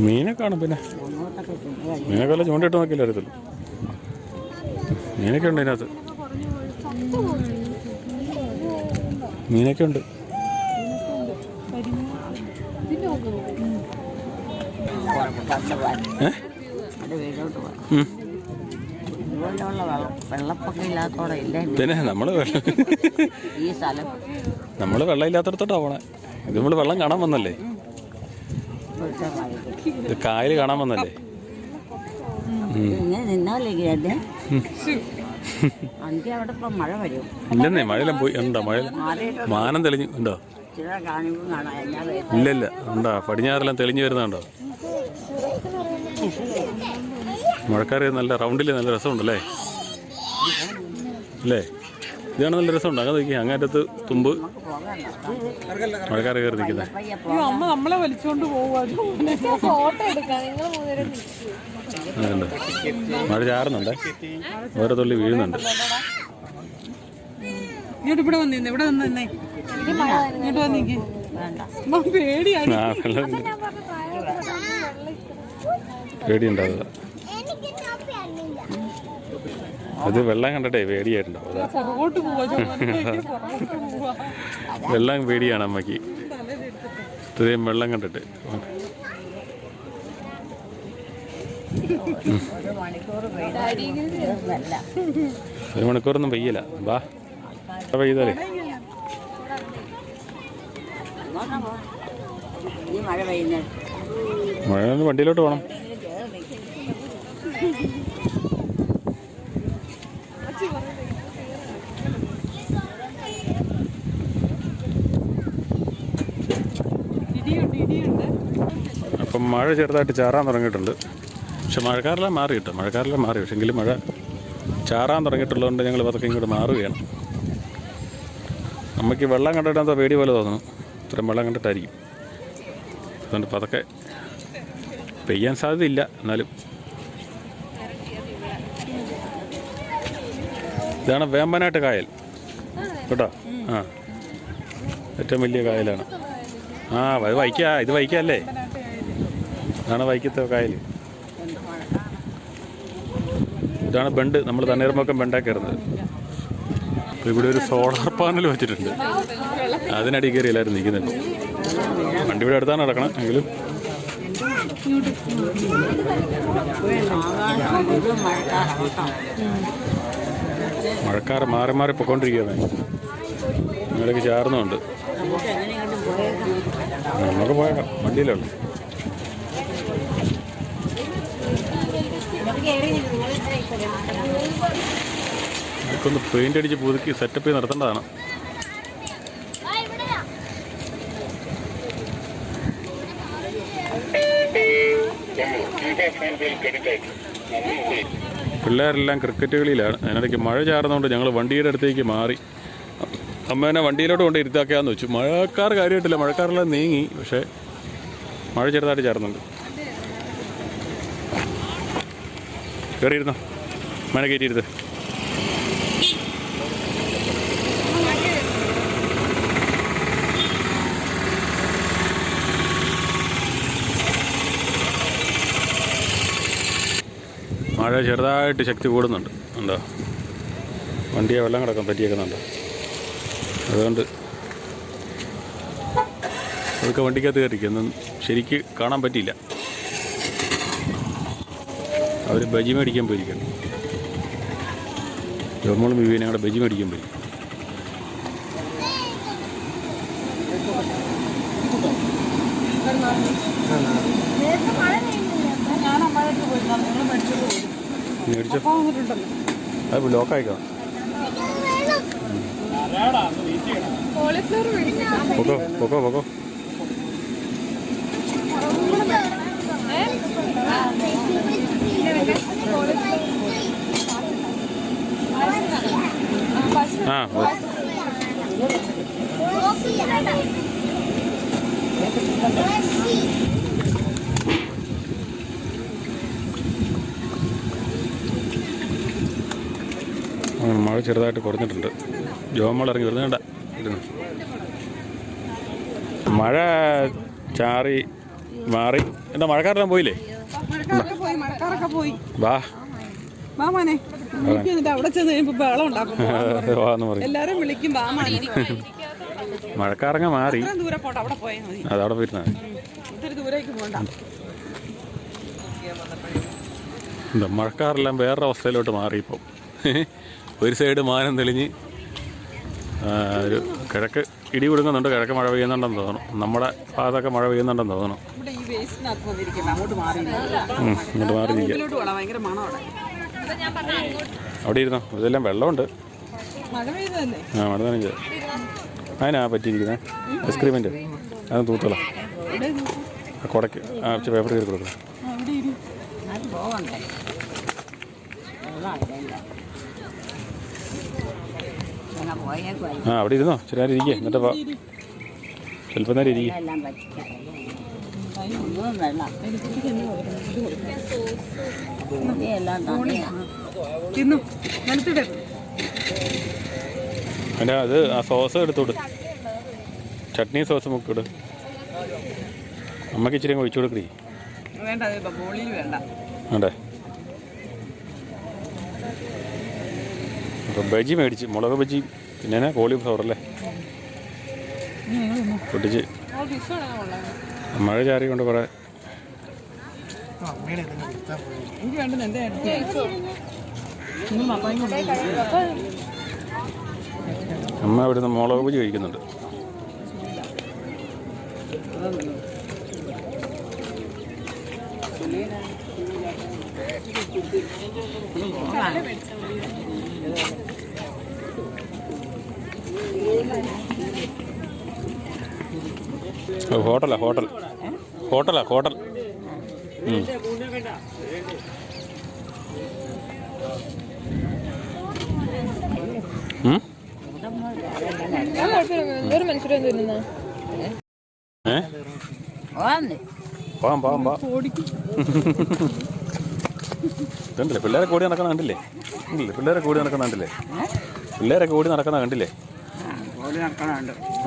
മീനെ കാണും. പിന്നെ മീനൊക്കെ വല്ല ചൂണ്ടിട്ട് നോക്കിയില്ല അറിയത്തുള്ളൂ. മീനൊക്കെ ഉണ്ട് ഇതിനകത്ത്. മീനൊക്കെ ഉണ്ട്. വെള്ളപ്പൊക്കം ഇല്ലാത്തോടെ ഇല്ല. പിന്നെ നമ്മൾ ഈ സ്ഥലം വെള്ളം ഇല്ലാത്തടത്തോട്ടാ പോണേ. ഇത് നമ്മൾ വെള്ളം കാണാൻ വന്നല്ലേ? ഇത് കായൽ കാണാൻ വന്നല്ലേ? ഇങ്ങനെ നിന്നാലേ കേട്ടെ എനിക്ക് അവിടെ ഇപ്പം മഴ വരും. ഇല്ലെന്നേ, മഴയെല്ലാം പോയി. ഉണ്ടോ മഴ? മാനം തെളിഞ്ഞു ഉണ്ടോ? ചില കാണുമ്പോൾ കാണാം. ഇല്ലല്ല, ഉണ്ടോ? പടിഞ്ഞാറെല്ലാം തെളിഞ്ഞു വരുന്നുണ്ടോ? മഴക്കാർ നല്ല റൗണ്ടിൽ നല്ല രസമുണ്ടല്ലേ? അല്ലേ? ഇതാണ് നല്ല രസമുണ്ട്. അങ്ങനെ നോക്കി അങ്ങേറ്റത്ത് തുമ്പ് മഴക്കാർ കയറി നിൽക്കുന്നത്. അമ്മ നമ്മളെ വലിച്ചോണ്ട് പോകും. ഫോട്ടോ എടുക്കാം. നിങ്ങൾ മൂന്നുപേരും അതുണ്ട്, മഴ ചാറുന്നുണ്ട്, ഓരോ തുള്ളി വീഴുന്നുണ്ട്. ഇങ്ങോട്ട് ഇവിടെ വന്നിരുന്നു, ഇവിടെ വന്നേ, ഇങ്ങോട്ട് വന്നിക്ക്. പേടിയാണ്. ആ വെള്ളം പേടിയുണ്ടാവുക. അത് വെള്ളം കണ്ടിട്ടേ പേടിയായിട്ടുണ്ടാവും. പുറകോട്ട് പോവാ. വെള്ളം പേടിയാണ് അമ്മയ്ക്ക്, ഇത്രയും വെള്ളം കണ്ടിട്ട്. ഒരു മണിക്കൂറൊന്നും പെയ്യല. ബാ പെയ്താലേ മഴ പെയ്യുന്നത് മഴ വണ്ടിയിലോട്ട് പോകണം. അപ്പം മഴ ചെറുതായിട്ട് ചാറാൻ തുടങ്ങിയിട്ടുണ്ട്. പക്ഷെ മഴക്കാരെല്ലാം മാറി കിട്ടും, മഴക്കാരെല്ലാം മാറി. പക്ഷെ എങ്കിലും മഴ ചാറാൻ തുടങ്ങിയിട്ടുള്ളതുകൊണ്ട് ഞങ്ങൾ പതുക്കെ ഇങ്ങോട്ട് മാറുകയാണ്. അമ്മയ്ക്ക് വെള്ളം കണ്ടിട്ട് എന്തോ പേടി പോലെ തോന്നുന്നു. ഇത്രയും വെള്ളം കണ്ടിട്ടായിരിക്കും. അതുകൊണ്ട് പതുക്കെ പെയ്യാൻ സാധ്യതയില്ല. എന്നാലും ഇതാണ് വേമ്പനാട്ട് കായൽ കേട്ടോ. ആ, ഏറ്റവും വലിയ കായലാണ്. ആ ഇത് വൈക്കല്ലേ? ഇതാണ് വൈക്കത്തെ കായൽ. ഇതാണ് ബണ്ട്, നമ്മൾ തണ്ണീർമുക്കം ബണ്ടാ കയറുന്നത്. അപ്പോൾ ഇവിടെ ഒരു സോളാർ പാനൽ വെച്ചിട്ടുണ്ട്. അതിനടി കയറി എല്ലാവരും നിൽക്കുന്നുണ്ട്. വണ്ടി ഇവിടെ അടുത്താണ് നടക്കണം. എങ്കിലും മഴക്കാറ് മാറി മാറി പൊയ്ക്കൊണ്ടിരിക്കുകയാണ്. ഇടയ്ക്ക് ചാർന്നുണ്ട്. നമുക്ക് പോയേക്കാം, വണ്ടിയിലുള്ളൂ. ഇതൊക്കെ പെയിൻ്റ് അടിച്ച് പുതുക്കി സെറ്റപ്പ് ചെയ്ത് നടത്തേണ്ടതാണ്. പിള്ളേരെല്ലാം ക്രിക്കറ്റ് കളിയിലാണ്. അതിനിടയ്ക്ക് മഴ ചാറുന്നതുകൊണ്ട് ഞങ്ങൾ വണ്ടിയുടെ അടുത്തേക്ക് മാറി. അമ്മേനെ വണ്ടിയിലോട്ട് കൊണ്ട് ഇരുത്താക്കാന്ന് വെച്ചു. മഴക്കാർ കാര്യമായിട്ടില്ല, മഴക്കാരെല്ലാം നീങ്ങി. പക്ഷേ മഴ ചെറുതായിട്ട് ചാറുന്നുണ്ട്. കയറിയിരുന്നോ, മന കയറ്റിയിരുത്ത്. മഴ ചെറുതായിട്ട് ശക്തി കൂടുന്നുണ്ട്. ഉണ്ടോ? വണ്ടിയെ വെള്ളം കിടക്കാൻ പറ്റിയേക്കുന്നുണ്ട്. അതുകൊണ്ട് അതൊക്കെ വണ്ടിക്കകത്ത് കയറിക്കൊന്നും ശരിക്ക് കാണാൻ പറ്റിയില്ല. അവർ ബജി മേടിക്കാൻ പോയിരിക്കണം. ജോമോളും വിവിനെ ഞങ്ങളുടെ ബജി മേടിക്കാൻ പോയി. മേടിച്ചോ? അത് ലോക്കായിക്കാം. പൊക്കോ പൊക്കോ. ആ മഴ ചെറുതായിട്ട് കുറഞ്ഞിട്ടുണ്ട്. ജോമോൾ ഇറങ്ങി വരുന്നുണ്ട ഇരുന്നു. മഴ ചാറി മാറി. എന്താ മഴക്കാരെല്ലാം പോയില്ലേ? മഴക്കാരൊക്കെ പോയി. വാ മാമാനെ അവിടെ ചെന്ന് കഴിയുമ്പോ ബഹളം ഉണ്ടാക്കും. എല്ലാരും വിളിക്കും മഴക്കാറങ്ങ മാറി. ദൂരെ പോട്ടെ, അവിടെ പോയാൽ മതി. അതവിടെ പോയിരുന്ന ഇത്തിരി ദൂരേക്ക് പോകണ്ട. എന്താ മഴക്കാറെല്ലാം വേറൊരു അവസ്ഥയിലോട്ട് മാറിയിപ്പോൾ. ഒരു സൈഡ് മാനം തെളിഞ്ഞ് ഒരു കിഴക്ക് ഇടി കൊടുക്കുന്നുണ്ട്. കിഴക്ക് മഴ പെയ്യുന്നുണ്ടെന്ന് തോന്നുന്നു. നമ്മുടെ ഭാഗത്തൊക്കെ മഴ പെയ്യുന്നുണ്ടെന്ന് തോന്നുന്നു. ഇവിടെ ഈ വേസ്റ്റിനകത്ത് വന്നിരിക്കുന്നത് അങ്ങോട്ട് മാറി ഇങ്ങോട്ട് മാറി നിൽക്കുക. മുമ്പിലോട്ട് പോകണം. ഭയങ്കര മണം അവിടെ. അവിടെ ഇരുന്നോ. ഇതെല്ലാം വെള്ളമുണ്ട്. മഴ പെയ്തതല്ലേ? ആ മഴ നനഞ്ഞത്. അതിനാ പറ്റിയിരിക്കുന്നത് എക്സ്ക്രീമെൻറ്റ്. അത് തൂത്തോളാം. കുടയ്ക്ക് പേപ്പർ കയറി കൊടുക്കണം. അത് പോകണ്ടേ? ആ അവിടെ ഇരുന്നോ. ഇച്ചിരി നേരം ഇരിക്കുക. എന്നിട്ട് ചിലപ്പോൾ നേരം ഇരിക്കുക. എല്ലാം പറ്റിക്കാം. ഒന്നും വെള്ളം എല്ലാം തിന്നു നിലത്തിട. അതിൻ്റെ അത് ആ സോസ് എടുത്തോട്. ചട്നി സോസ് മുക്കിട്. അമ്മക്ക് ഇച്ചിരി ഒഴിച്ചു കൊടുക്കണേ. വേണ്ട ബോളിയിൽ വേണ്ട. വേണ്ടേ? അപ്പം ബജി മേടിച്ച് മുളക് ബജി പിന്നെ കോളിഫ്ലവർ അല്ലേ പൊട്ടിച്ച്. മഴ ചാറി കൊണ്ട് കുറേ എനിക്ക് വേണ്ടത് എൻ്റെ അമ്മ ഇവിടുന്ന് മുളക് ബജി കഴിക്കുന്നുണ്ട്. ഹോട്ടലാ ഹോട്ടൽ. പോവാം. കണ്ടില്ലേ പിള്ളേരെ കൂടി നടക്കുന്ന കണ്ടില്ലേ? പിള്ളേരെ കൂടി നടക്കുന്ന കണ്ടില്ലേ? പിള്ളേരൊക്കെ ഓടി നടക്കുന്ന കണ്ടില്ലേ?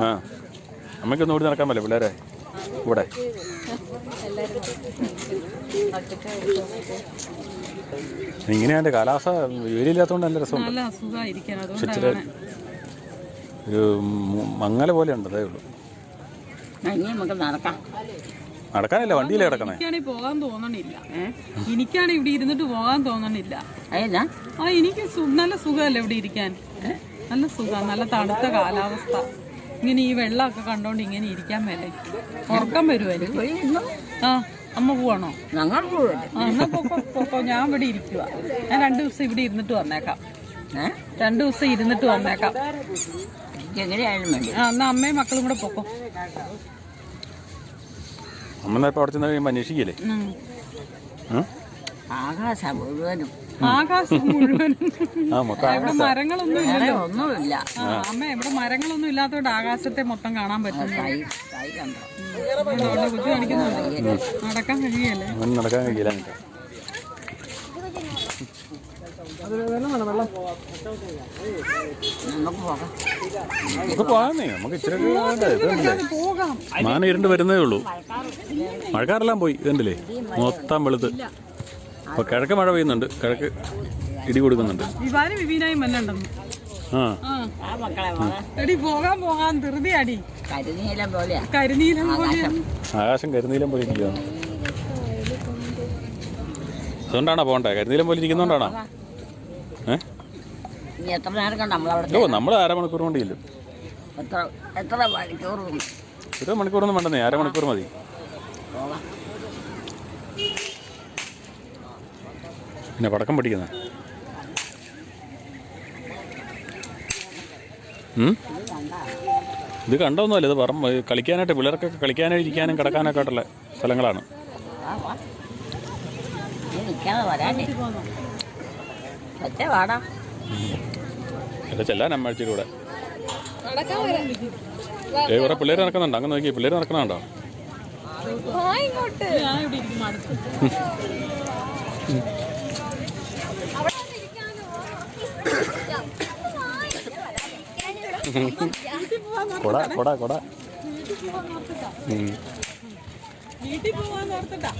ആ അമ്മയ്ക്കൊന്നും ഓടി നടക്കാൻ പറ്റില്ല പിള്ളേരെ ഇവിടെ. ഇങ്ങനെ അതിൻ്റെ കാലാവസ്ഥ വെയിലില്ലാത്തതുകൊണ്ട് നല്ല രസമുണ്ട്. ഇച്ചിരി ഒരു മങ്ങല പോലെ ഉണ്ട്. അതേ ഉള്ളൂ. നടക്കാനല്ല വണ്ടിയിലേ കിടക്കണേ. പോകാൻ തോന്നണില്ല. എനിക്കാണ് ഇവിടെ ഇരുന്നിട്ട് പോകാൻ തോന്നണില്ല. എനിക്ക് നല്ല സുഖമല്ലേ ഇവിടെ ഇരിക്കാൻ. നല്ല സുഖം. നല്ല തണുത്ത കാലാവസ്ഥ. ഇങ്ങനെ ഈ വെള്ളമൊക്കെ കണ്ടോണ്ട് ഇങ്ങനെ ഇരിക്കാൻ മേലെ ഉറക്കം വരുമായിരിക്കും. ആ അമ്മ പോവാണോ? എന്നാ പൊക്കോ. ഞാൻ ഇവിടെ ഇരിക്കുക. ഞാൻ 2 ദിവസം ഇവിടെ ഇരുന്നിട്ട് വന്നേക്കാം. 2 ദിവസം ഇരുന്നിട്ട് വന്നേക്കാം. ആ എന്നാ അമ്മയും മക്കളും കൂടെ പൊക്കോ. അമ്മ ഇപ്പൊ അവിടെ ചെന്ന് കഴിയുമ്പോ അന്വേഷിക്കില്ലേ? ആകാശം മുഴുവനും ഇവിടെ മരങ്ങളൊന്നും ഇല്ലല്ലോ. ഒന്നുമില്ല. അമ്മ ഇവിടെ മരങ്ങളൊന്നും ഇല്ലാത്തതുകൊണ്ട് ആകാശത്തെ മൊത്തം കാണാൻ പറ്റും. ബുദ്ധി കാണിക്കുന്നുണ്ട്. നടക്കാൻ കഴിയല്ലേ? നടക്കാൻ കഴിയില്ല. നമുക്ക് പോകാന്നേ. നമുക്ക് ഇച്ചിരി മാന ഇരുണ്ട് വരുന്നതേ ഉള്ളൂ. മഴക്കാരെല്ലാം പോയി. ഇതുണ്ടല്ലേ മൊത്തം വെളുത്ത്. അപ്പൊ കിഴക്ക് മഴ പെയ്യുന്നുണ്ട്. കിഴക്ക് ഇടി കൊടുക്കുന്നുണ്ട്. പോകാൻ ധൃതിയാടി. ആകാശം കരിനീലം പോലെ ഇരിക്കുകയാണ്. അതുകൊണ്ടാണോ പോകണ്ടേ? കരിനീലം പോലെ ഇരിക്കുന്നോണ്ടാണോ? നമ്മൾ 1/2 മണിക്കൂർ കൊണ്ട് ഇല്ലും. 1 മണിക്കൂറൊന്നും വേണ്ടെന്നേ. 1/2 മണിക്കൂർ മതി. പിന്നെ പടക്കം പഠിക്കുന്ന ഇത് കണ്ടൊന്നുമല്ല. ഇത് കളിക്കാനായിട്ട് പിള്ളേർക്കൊക്കെ കളിക്കാനായിട്ട് ഇരിക്കാനും കിടക്കാനൊക്കെ ആയിട്ടുള്ള സ്ഥലങ്ങളാണ്. ചെല്ലാൻ അമ്മച്ചിലൂടെ കുറെ പിള്ളേർ നടക്കുന്നുണ്ട്. അങ്ങ് നോക്കി പിള്ളേർ നടക്കണുണ്ടോ? കൊട കൊട കൊട വീട്ടിൽ പോവാൻ ഓർത്തിട്ടാ.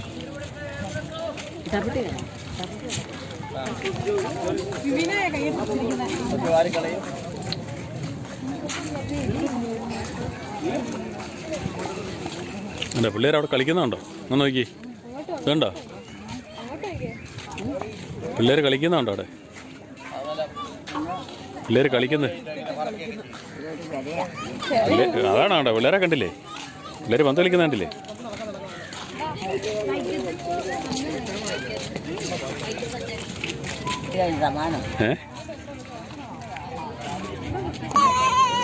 അല്ല പിള്ളേർ അവിടെ കളിക്കുന്നുണ്ടോ? ഒന്ന് നോക്കി. ഇതുണ്ടോ പിള്ളേർ കളിക്കുന്നുണ്ടോ അവിടെ? പിള്ളേർ കളിക്കുന്നത് ഇതൊരു വിലയാ. അതാണ് കേട്ടോ, പിള്ളേരെ കണ്ടില്ലേ, പിള്ളേർ പന്ത് കളിക്കുന്ന കണ്ടില്ലേ. ഇതൊരു സമാനം.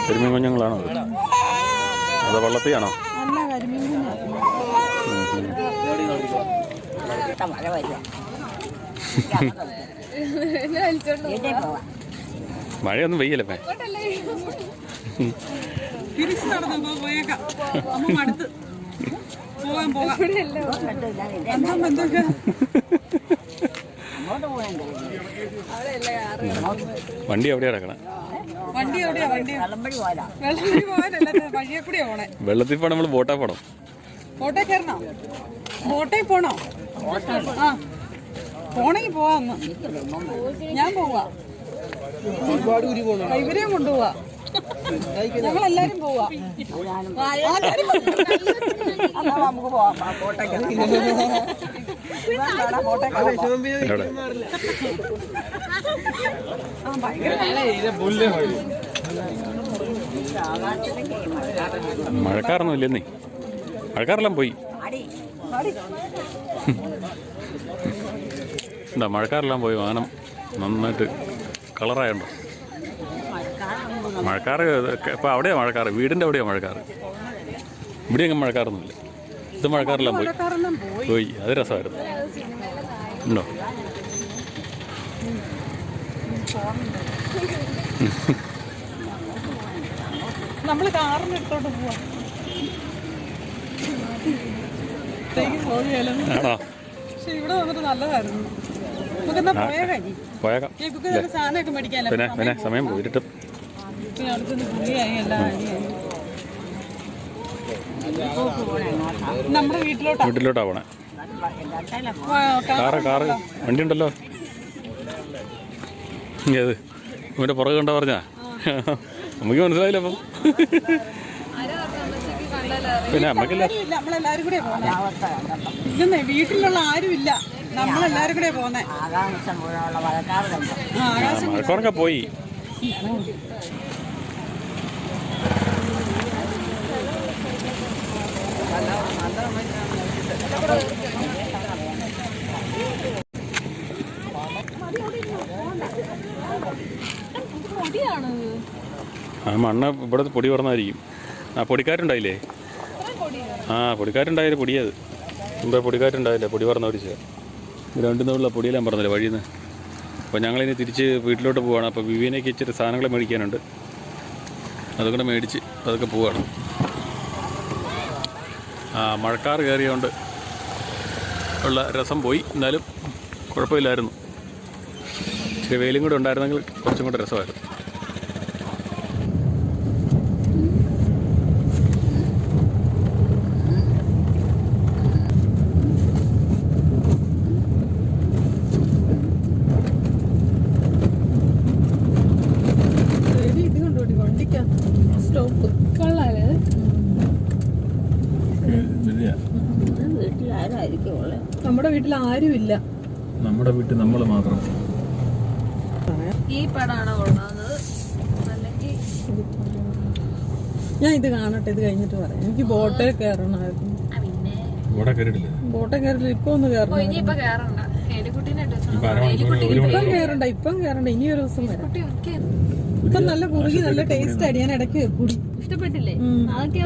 കരിമീൻ കുഞ്ഞുങ്ങളാണോ അത്? അത് വള്ളത്തിയാണോ? മഴ വരിക. വീട്ടിൽ പോവാം. മഴയൊന്നും വെയ്യല്ലേ. തിരിച്ചു നടന്നു പോയേക്കാം. അമ്മ മടുത്ത് പോകാൻ പോകാം. അങ്ങോട്ട് പോകാൻ വണ്ടി എവിടെയാ കിടക്കണേ? വണ്ടി എവിടെയാ? വണ്ടി വെള്ളമ്പടി പോരാ. വെള്ളത്തിൽ പോകാനല്ല, വഴിയെ കൂടിയാ പോണേ. വെള്ളത്തിൽ പോകണം, നമ്മൾ ബോട്ടാ പോകണം. ബോട്ടേ കയറണോ? ബോട്ടേ പോണോ? ആ പോണെങ്കി പോവാന്ന്. ഞാൻ പോവാ, ഇവരെയും കൊണ്ടുപോവാ. ഞങ്ങളെല്ലാരും പോവാ. നമുക്ക് പോവാം. മഴക്കാറൊന്നും ഇല്ലെന്നേ, മഴക്കാറെല്ലാം പോയി. എന്താ മഴക്കാറെല്ലാം പോയി, വാനം നന്നായിട്ട് കളറായുണ്ടോ? മഴക്കാറ് ഇപ്പം അവിടെയാണ് മഴക്കാറ്, വീടിൻ്റെ അവിടെയാണ് മഴക്കാറ്. ഇവിടെ എങ്ങനെ മഴക്കാറൊന്നുമില്ല. ഇത് മഴക്കാറെല്ലാം പോയി. അത് രസമായിരുന്നു. ഉണ്ടോ? നമ്മള് കാറിന് എടുത്തോട്ട് പോവാ. ആണോ? പക്ഷെ ഇവിടെ വന്നിട്ട് നല്ലതായിരുന്നു. നമുക്കെന്നാ പോയേക്കാം. സാധനമൊക്കെ മേടിക്കാല്ലോ. പിന്നെ സമയം പോയിട്ട് അടുത്തൊന്ന് പുള്ളിയായി എല്ലാം അടിയായി. നമ്മുടെ വീട്ടിലോട്ടാ പോണേ. കാറ് വണ്ടി ഉണ്ടല്ലോ. ഏത് ഇവൻ്റെ പുറകെ കണ്ട പറഞ്ഞാ നമുക്ക് മനസ്സിലായില്ല. അപ്പം പിന്നെ അമ്മക്കില്ല, നമ്മളെല്ലാരും കൂടെ ഇല്ലെന്നേ, വീട്ടിലുള്ള ആരും ഇല്ല, നമ്മളെല്ലാരും കൂടെ പോന്നെ. മഴക്കാറൊക്കെ പോയി. ആ മണ്ണ് ഇവിടെ പൊടി പറഞ്ഞായിരിക്കും. ആ പൊടിക്കാറ്റുണ്ടായില്ലേ? ആ പൊടിക്കാറ്റുണ്ടായാലും പൊടിയത് മുമ്പേ പൊടിക്കാറ്റുണ്ടായില്ലേ, പൊടി പറഞ്ഞ പിടിച്ചത്. രണ്ടു നിന്നുള്ള പൊടിയെല്ലാം പറഞ്ഞില്ലേ വഴിയിൽ നിന്ന്. അപ്പോൾ ഞങ്ങളിനി തിരിച്ച് വീട്ടിലോട്ട് പോവുകയാണ്. അപ്പോൾ വിവിനേക്ക് ഇച്ചിരി സാധനങ്ങൾ മേടിക്കാനുണ്ട്, അതുകൊണ്ട് മേടിച്ച് അതൊക്കെ പോവുകയാണ്. മഴക്കാറ് കയറിയോണ്ട് ഉള്ള രസം പോയി. എന്നാലും കുഴപ്പമില്ലായിരുന്നു. ഇച്ചിരി വെയിലും കൂടെ ഉണ്ടായിരുന്നെങ്കിൽ കുറച്ചും കൂടെ രസമായിരുന്നു. നമ്മുടെ വീട്ടിൽ ആരുമില്ല, നമ്മുടെ വീട്ടിൽ നമ്മൾ മാത്രം. ഈ പടാണോ കൊള്ളാവുന്നത് അല്ലെങ്കിൽ ഞാൻ ഇത് കാണട്ടെ, ഇത് കഴിഞ്ഞിട്ട് പറയാം. എനിക്ക് ബോട്ടേ കയറണമായിരുന്നു. ബോട്ടേ കയറില്ല, ഇപ്പൊ ഒന്ന് കയറണം. ഇനിയിപ്പൊ കേറണ്ട, എലിക്കുട്ടീനായിട്ട് ഇപ്പം കയറണ്ട, ഇനി ഒരു ദിവസം വരാം. ഇപ്പൊ നല്ല കുറുകി നല്ല ടേസ്റ്റ് ആടി. ഞാൻ ഇടയ്ക്ക് കുടി ഇഷ്ടപ്പെട്ടില്ലേ? അതൊക്കെ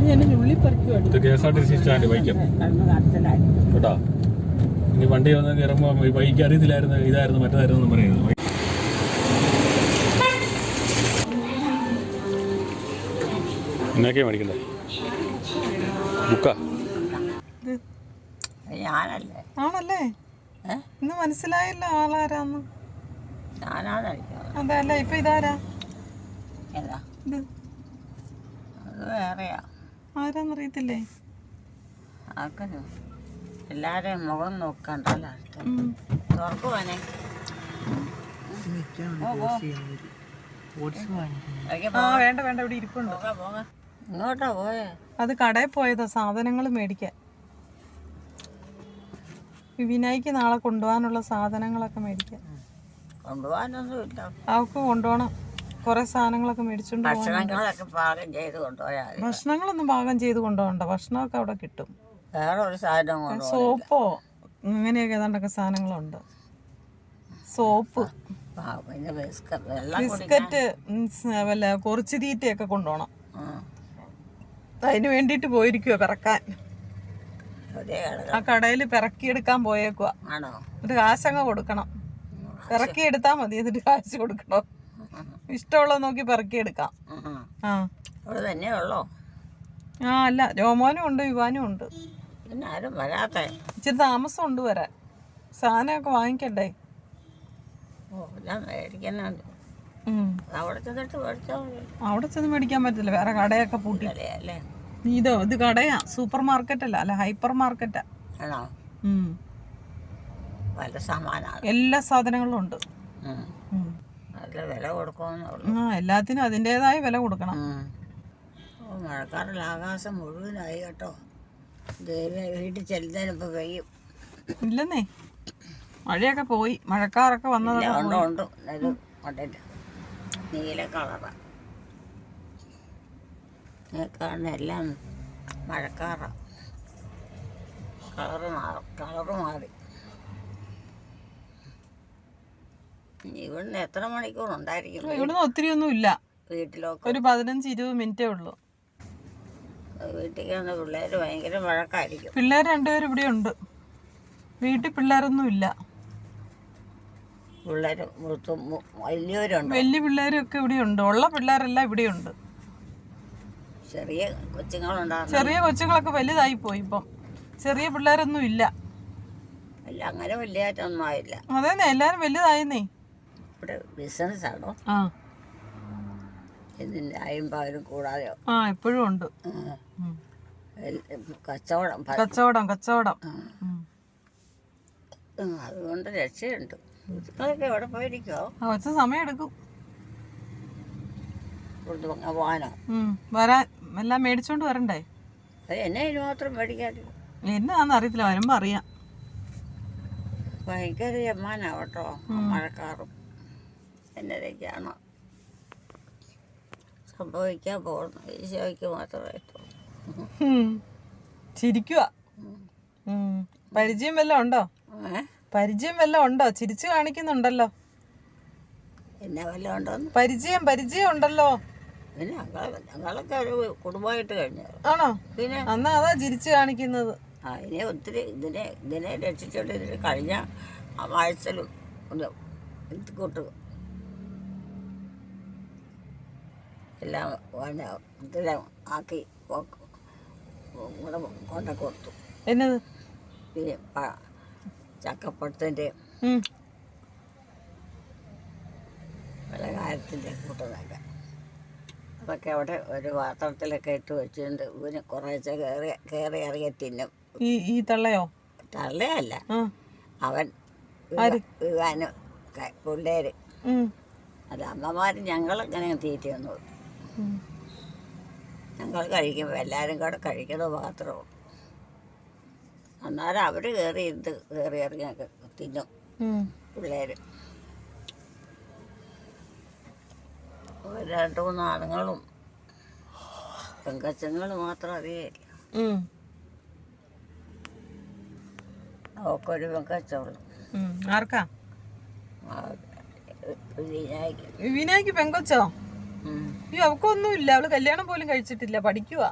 ഞാൻ ഉള്ളി പറിക്കുവാടി. കേട്ടോ, ഇനി വണ്ടി വന്ന് കയറുമ്പോ ബൈക്ക് അറിയത്തില്ലായിരുന്നു, ഇതായിരുന്നു മറ്റേതായിരുന്നു പറയുന്നത്. എന്നൊക്കെയാ മേടിക്കണ്ടേ? ബുക്കാ ആണല്ലേ? ഇന്ന് മനസ്സിലായില്ല ആളാരാന്ന്. അതല്ല, ഇപ്പൊ ഇതാരാ? ആരാന്നറിയത്തില്ലേ? എല്ലാരെയും മുഖം നോക്കണ്ടല്ലോ. തുറക്കുവാനേ വേണ്ട വേണ്ട, ഇവിടെ ഇരിപ്പുണ്ട്. ഇങ്ങോട്ടാ പോയേ? അത് കടയിൽ പോയതാ സാധനങ്ങൾ മേടിക്കാൻ. വിനായിക്ക് നാളെ കൊണ്ടുപോകാനുള്ള സാധനങ്ങളൊക്കെ മേടിക്കാൻ. കൊണ്ടുപോകാനൊന്നുമില്ല. അവൾക്ക് കൊണ്ടുപോകണം. കുറെ സാധനങ്ങളൊക്കെ മേടിച്ചോണ്ട് പോകാൻ. ഭക്ഷണങ്ങളൊക്കെ പാകം ചെയ്ത് കൊണ്ടുപോയാൽ മതി. ഭക്ഷണങ്ങളൊന്നും പാകം ചെയ്ത് കൊണ്ടുപോകണ്ട. ഭക്ഷണമൊക്കെ അവിടെ കിട്ടും. വേറെ ഒരു സാധനം കൊണ്ടുപോകാൻ സോപ്പോ അങ്ങനെയൊക്കെ ഏതാണ്ടൊക്കെ സാധനങ്ങളുണ്ട്. സോപ്പ്, പിന്നെ വെള്ളം ബിസ്ക്കറ്റ്, വല്ല കുറച്ച് തീറ്റയൊക്കെ കൊണ്ടുപോകണം. അതിന് വേണ്ടിയിട്ട് പോയിരിക്കുവോ പിറക്കാൻ. ആ കടയിൽ പിറക്കിയെടുക്കാൻ പോയേക്കുവാ. ആണോ? എന്നിട്ട് കാശങ്ങ് കൊടുക്കണം. പിറക്കിയെടുത്താൽ മതി, എന്നിട്ട് കാശ് കൊടുക്കണം. ഇഷ്ടമുള്ളത് നോക്കി പിറക്കിയെടുക്കാം. ആ അവിടെ തന്നെ ഉള്ളോ? ആ അല്ല, രോമോനും ഉണ്ട്, യുവാനും ഉണ്ട്. പിന്നെ ആരും വരാത്തെ? ഇച്ചിരി താമസം ഉണ്ട് വരാൻ. സാധനമൊക്കെ വാങ്ങിക്കണ്ടേ? ഓ, എല്ലാം മേടിക്കുന്നുണ്ട്. അവിടെ ചെന്നിട്ട് മേടിച്ചാൽ മതി. അവിടെ ചെന്ന് മേടിക്കാൻ പറ്റില്ല, വേറെ കടയൊക്കെ പൂട്ടി. അല്ലേ? ഇത് കടയാ, സൂപ്പർ മാർക്കറ്റ് അല്ല ഹൈപ്പർ മാർക്കറ്റാ. ആണോ? നല്ല സാമാനാണ്. എല്ലാ സാധനങ്ങളും ഉണ്ട്. നല്ല വില കൊടുക്കുമെന്നുള്ളു. എല്ലാത്തിനും അതിൻ്റെതായ വില കൊടുക്കണം. മഴക്കാറിൽ ആകാശം മുഴുവനായി കേട്ടോ. വീട്ടിൽ ചെല്ലുന്നതിനിപ്പോൾ പെയ്യും. ഇല്ലെന്നേ, മഴയൊക്കെ പോയി, മഴക്കാറൊക്കെ വന്നതൊക്കെ ഉണ്ട് പോയി. ഉണ്ട് ഇത് കൊണ്ടിട്ട് നീല കളറാണ് കാണുന്ന എല്ലാം. മഴക്കാറാണ്. കളറ് മാറി. ഇവിടുന്ന് എത്ര മണിക്കൂർ ഉണ്ടായിരിക്കും? ഇവിടുന്ന് ഒത്തിരി ഒന്നും ഇല്ല. വീട്ടിലൊക്കെ ഒരു 15-20 മിനിറ്റേ ഉള്ളൂ. വീട്ടിൽ വന്ന പിള്ളേർ ഭയങ്കര വഴക്കായിരിക്കും. പിള്ളേർ 2 പേരും ഇവിടെ ഉണ്ട്. വീട്ടിൽ പിള്ളേരൊന്നും ഇല്ല. പിള്ളേർ വലിയവരുണ്ട്. വലിയ പിള്ളേരൊക്കെ ഇവിടെ ഉണ്ട്. ഉള്ള പിള്ളേരെല്ലാം ഇവിടെ ഉണ്ട്. ചെറിയ കൊച്ചുങ്ങളുണ്ടാകും. ചെറിയ കൊച്ചുങ്ങളൊക്കെ വലുതായി പോയി. ഇപ്പം ചെറിയ പിള്ളേരൊന്നും ഇല്ല. അല്ല, അങ്ങനെ വലിയതായിട്ടൊന്നും ആയില്ല. അതേന്നെ, എല്ലാരും വലുതായെന്നേ. ഇവിടെ ബിസിനസ് ആണോ? ആ ഇതിൻ്റെ അയമ്പവരും കൂടാതെയോ? ആ എപ്പോഴും ഉണ്ട് കച്ചവടം. കച്ചവടം. അതുകൊണ്ട് രക്ഷയുണ്ട്. ഇതൊക്കെ എവിടെ പോയിരിക്കോ? കുറച്ച് സമയം എടുക്കും പോകാനോ? വരാൻ. എല്ലാം മേടിച്ചോണ്ട് വരണ്ടേ? അത് എന്നെ ഇതിന് മാത്രം മേടിക്കാറില്ല. എന്നാന്ന് അറിയത്തില്ല, വരുമ്പോ അറിയാം. ഭയങ്കര ജമ്മാനാവട്ടോ മഴക്കാറും. എന്നതൊക്കെയാണോ സംഭവിക്കാൻ പോകുന്നത്? ഈശോയ്ക്ക് മാത്രമേ. ചിരിക്കുക. പരിചയം വല്ലതും ഉണ്ടോ? ചിരിച്ചു കാണിക്കുന്നുണ്ടല്ലോ. എന്നെ വല്ലതും ഉണ്ടോന്ന്? പരിചയം ഉണ്ടല്ലോ. പിന്നെ ഞങ്ങളൊക്കെ ഒരു കുടുംബമായിട്ട് കഴിഞ്ഞു. ആണോ? പിന്നെ അന്നാ അതാ ചിരിച്ചു കാണിക്കുന്നത്. ഇതിനെ ഒത്തിരി ഇതിനെ രക്ഷിച്ചോണ്ട് ഇതിന് കഴിഞ്ഞ ആഴ്ചയിലും ഇത് കൂട്ട് എല്ലാം ഇതെല്ലാം ആക്കി കൊണ്ട കൊടുത്തു. എന്നത്? പിന്നെ ചക്കപ്പഴത്തിൻ്റെ പല കാര്യത്തിൻ്റെ കൂട്ടതൊക്കെ അതൊക്കെ അവിടെ ഒരു പാത്രത്തിലൊക്കെ ഇട്ട് വെച്ചിട്ടുണ്ട്. ഇവന് കുറേശ്ശെ കയറി ഇറങ്ങി തിന്നും. ഈ തള്ളയോ? തള്ളയല്ല, അവൻ വിവാനും പിള്ളേര്. അത് അമ്മമാര് ഞങ്ങളങ്ങനെ തീറ്റയൊന്നും ഞങ്ങൾ കഴിക്കുമ്പോൾ എല്ലാവരും കൂടെ കഴിക്കുന്നത് മാത്രമേ ഉള്ളൂ. അന്നേരം അവർ കയറി ഇറങ്ങിയൊക്കെ തിന്നും പിള്ളേർ. 2-3 ആണുങ്ങളും പെങ്കച്ചങ്ങളും മാത്രം അറിയില്ല. അവക്കൊരു പെങ്കച്ചുള്ളൂ. ആർക്കാ? വിനായ്ക്ക് പെങ്കൊച്ചോ? ഈ അവക്കൊന്നും ഇല്ല. അവള് കല്യാണം പോലും കഴിച്ചിട്ടില്ല. പഠിക്കുവാ.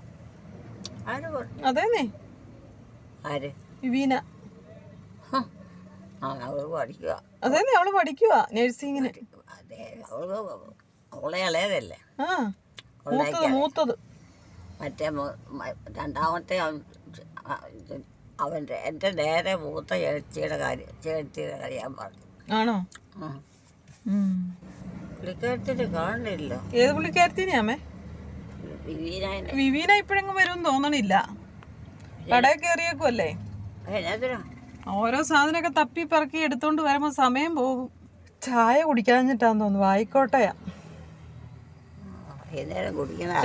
അതേന്നേ. ആര്? വിവീന. അവള് പഠിക്കുക. അതേന്നേ, അവള് പഠിക്കുവാ നഴ്സിങ്ങിന്. അതെ, അവളെ ഇളയതല്ലേ? മൂത്തത്. മറ്റേ രണ്ടാമത്തെ അവൻ്റെ എൻ്റെ നേരെ മൂത്ത ചേച്ചിയുടെ കാര്യം ഞാൻ പറഞ്ഞു. ആണോ? പുള്ളിക്കാരത്തിന് കാണുന്നില്ല. ഏത് പുള്ളിക്കാരത്തിനാമേ? വിവീന ഇപ്പഴെങ്ങും വരും തോന്നണില്ല. കടയിൽ കയറിയേക്കുമല്ലേ. ഓരോ സാധനമൊക്കെ തപ്പി പറക്കി എടുത്തോണ്ട് വരുമ്പോ സമയം പോകും. ചായ കുടിക്കാഞ്ഞിട്ടാന്ന് തോന്നുന്നു. വായിക്കോട്ടെയാ.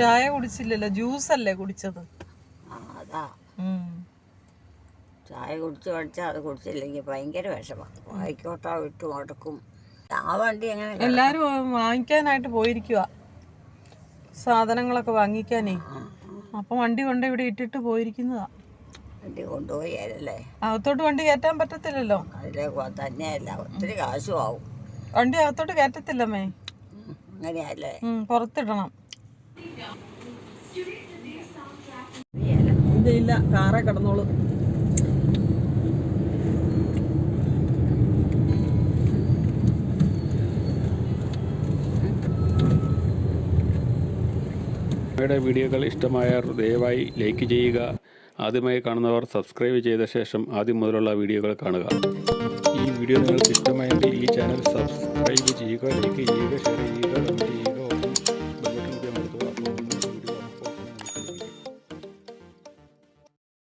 ചായ കുടിച്ചില്ലല്ലോ, ജ്യൂസല്ലേ കുടിച്ചത്. അതാ ചായ കുടിച്ച് പഠിച്ചാൽ അത് കുടിച്ചില്ലെങ്കിൽ ഭയങ്കര വിഷമാണ്. വായിക്കോട്ട വിട്ടു മുടക്കും. ആ വണ്ടി എങ്ങനെ എല്ലാരും വാങ്ങിക്കാനായിട്ട് പോയിരിക്കുക, സാധനങ്ങളൊക്കെ വാങ്ങിക്കാനേ. അപ്പൊ വണ്ടി കൊണ്ട് ഇവിടെ ഇട്ടിട്ട് പോയിരിക്കുന്നതാ. വണ്ടി കൊണ്ടുപോയാലല്ലേ അകത്തോട്ട് വണ്ടി കയറ്റാൻ പറ്റത്തില്ലല്ലോ. അതിലെ തന്നെയല്ല, ഒത്തിരി കാശും ആവും. വണ്ടി അകത്തോട്ട് കയറ്റത്തില്ലമ്മേ. അങ്ങനെയല്ലേ? പുറത്തിടണം. ഇല്ല ഇല്ല, കാറേ കിടന്നോളൂ. അമ്മയുടെ വീഡിയോകൾ ഇഷ്ടമായാൽ ദയവായി ലൈക്ക് ചെയ്യുക. ആദ്യമായി കാണുന്നവർ സബ്സ്ക്രൈബ് ചെയ്ത ശേഷം ആദ്യം മുതലുള്ള വീഡിയോകൾ കാണുക. ഈ വീഡിയോ നിങ്ങൾക്ക് ഇഷ്ടമായെങ്കിൽ ഈ ചാനൽ സബ്സ്ക്രൈബ് ചെയ്യുക, ലൈക്ക് ചെയ്യുക, ഷെയർ ചെയ്യുക, കമൻറ്റ് ചെയ്യുക.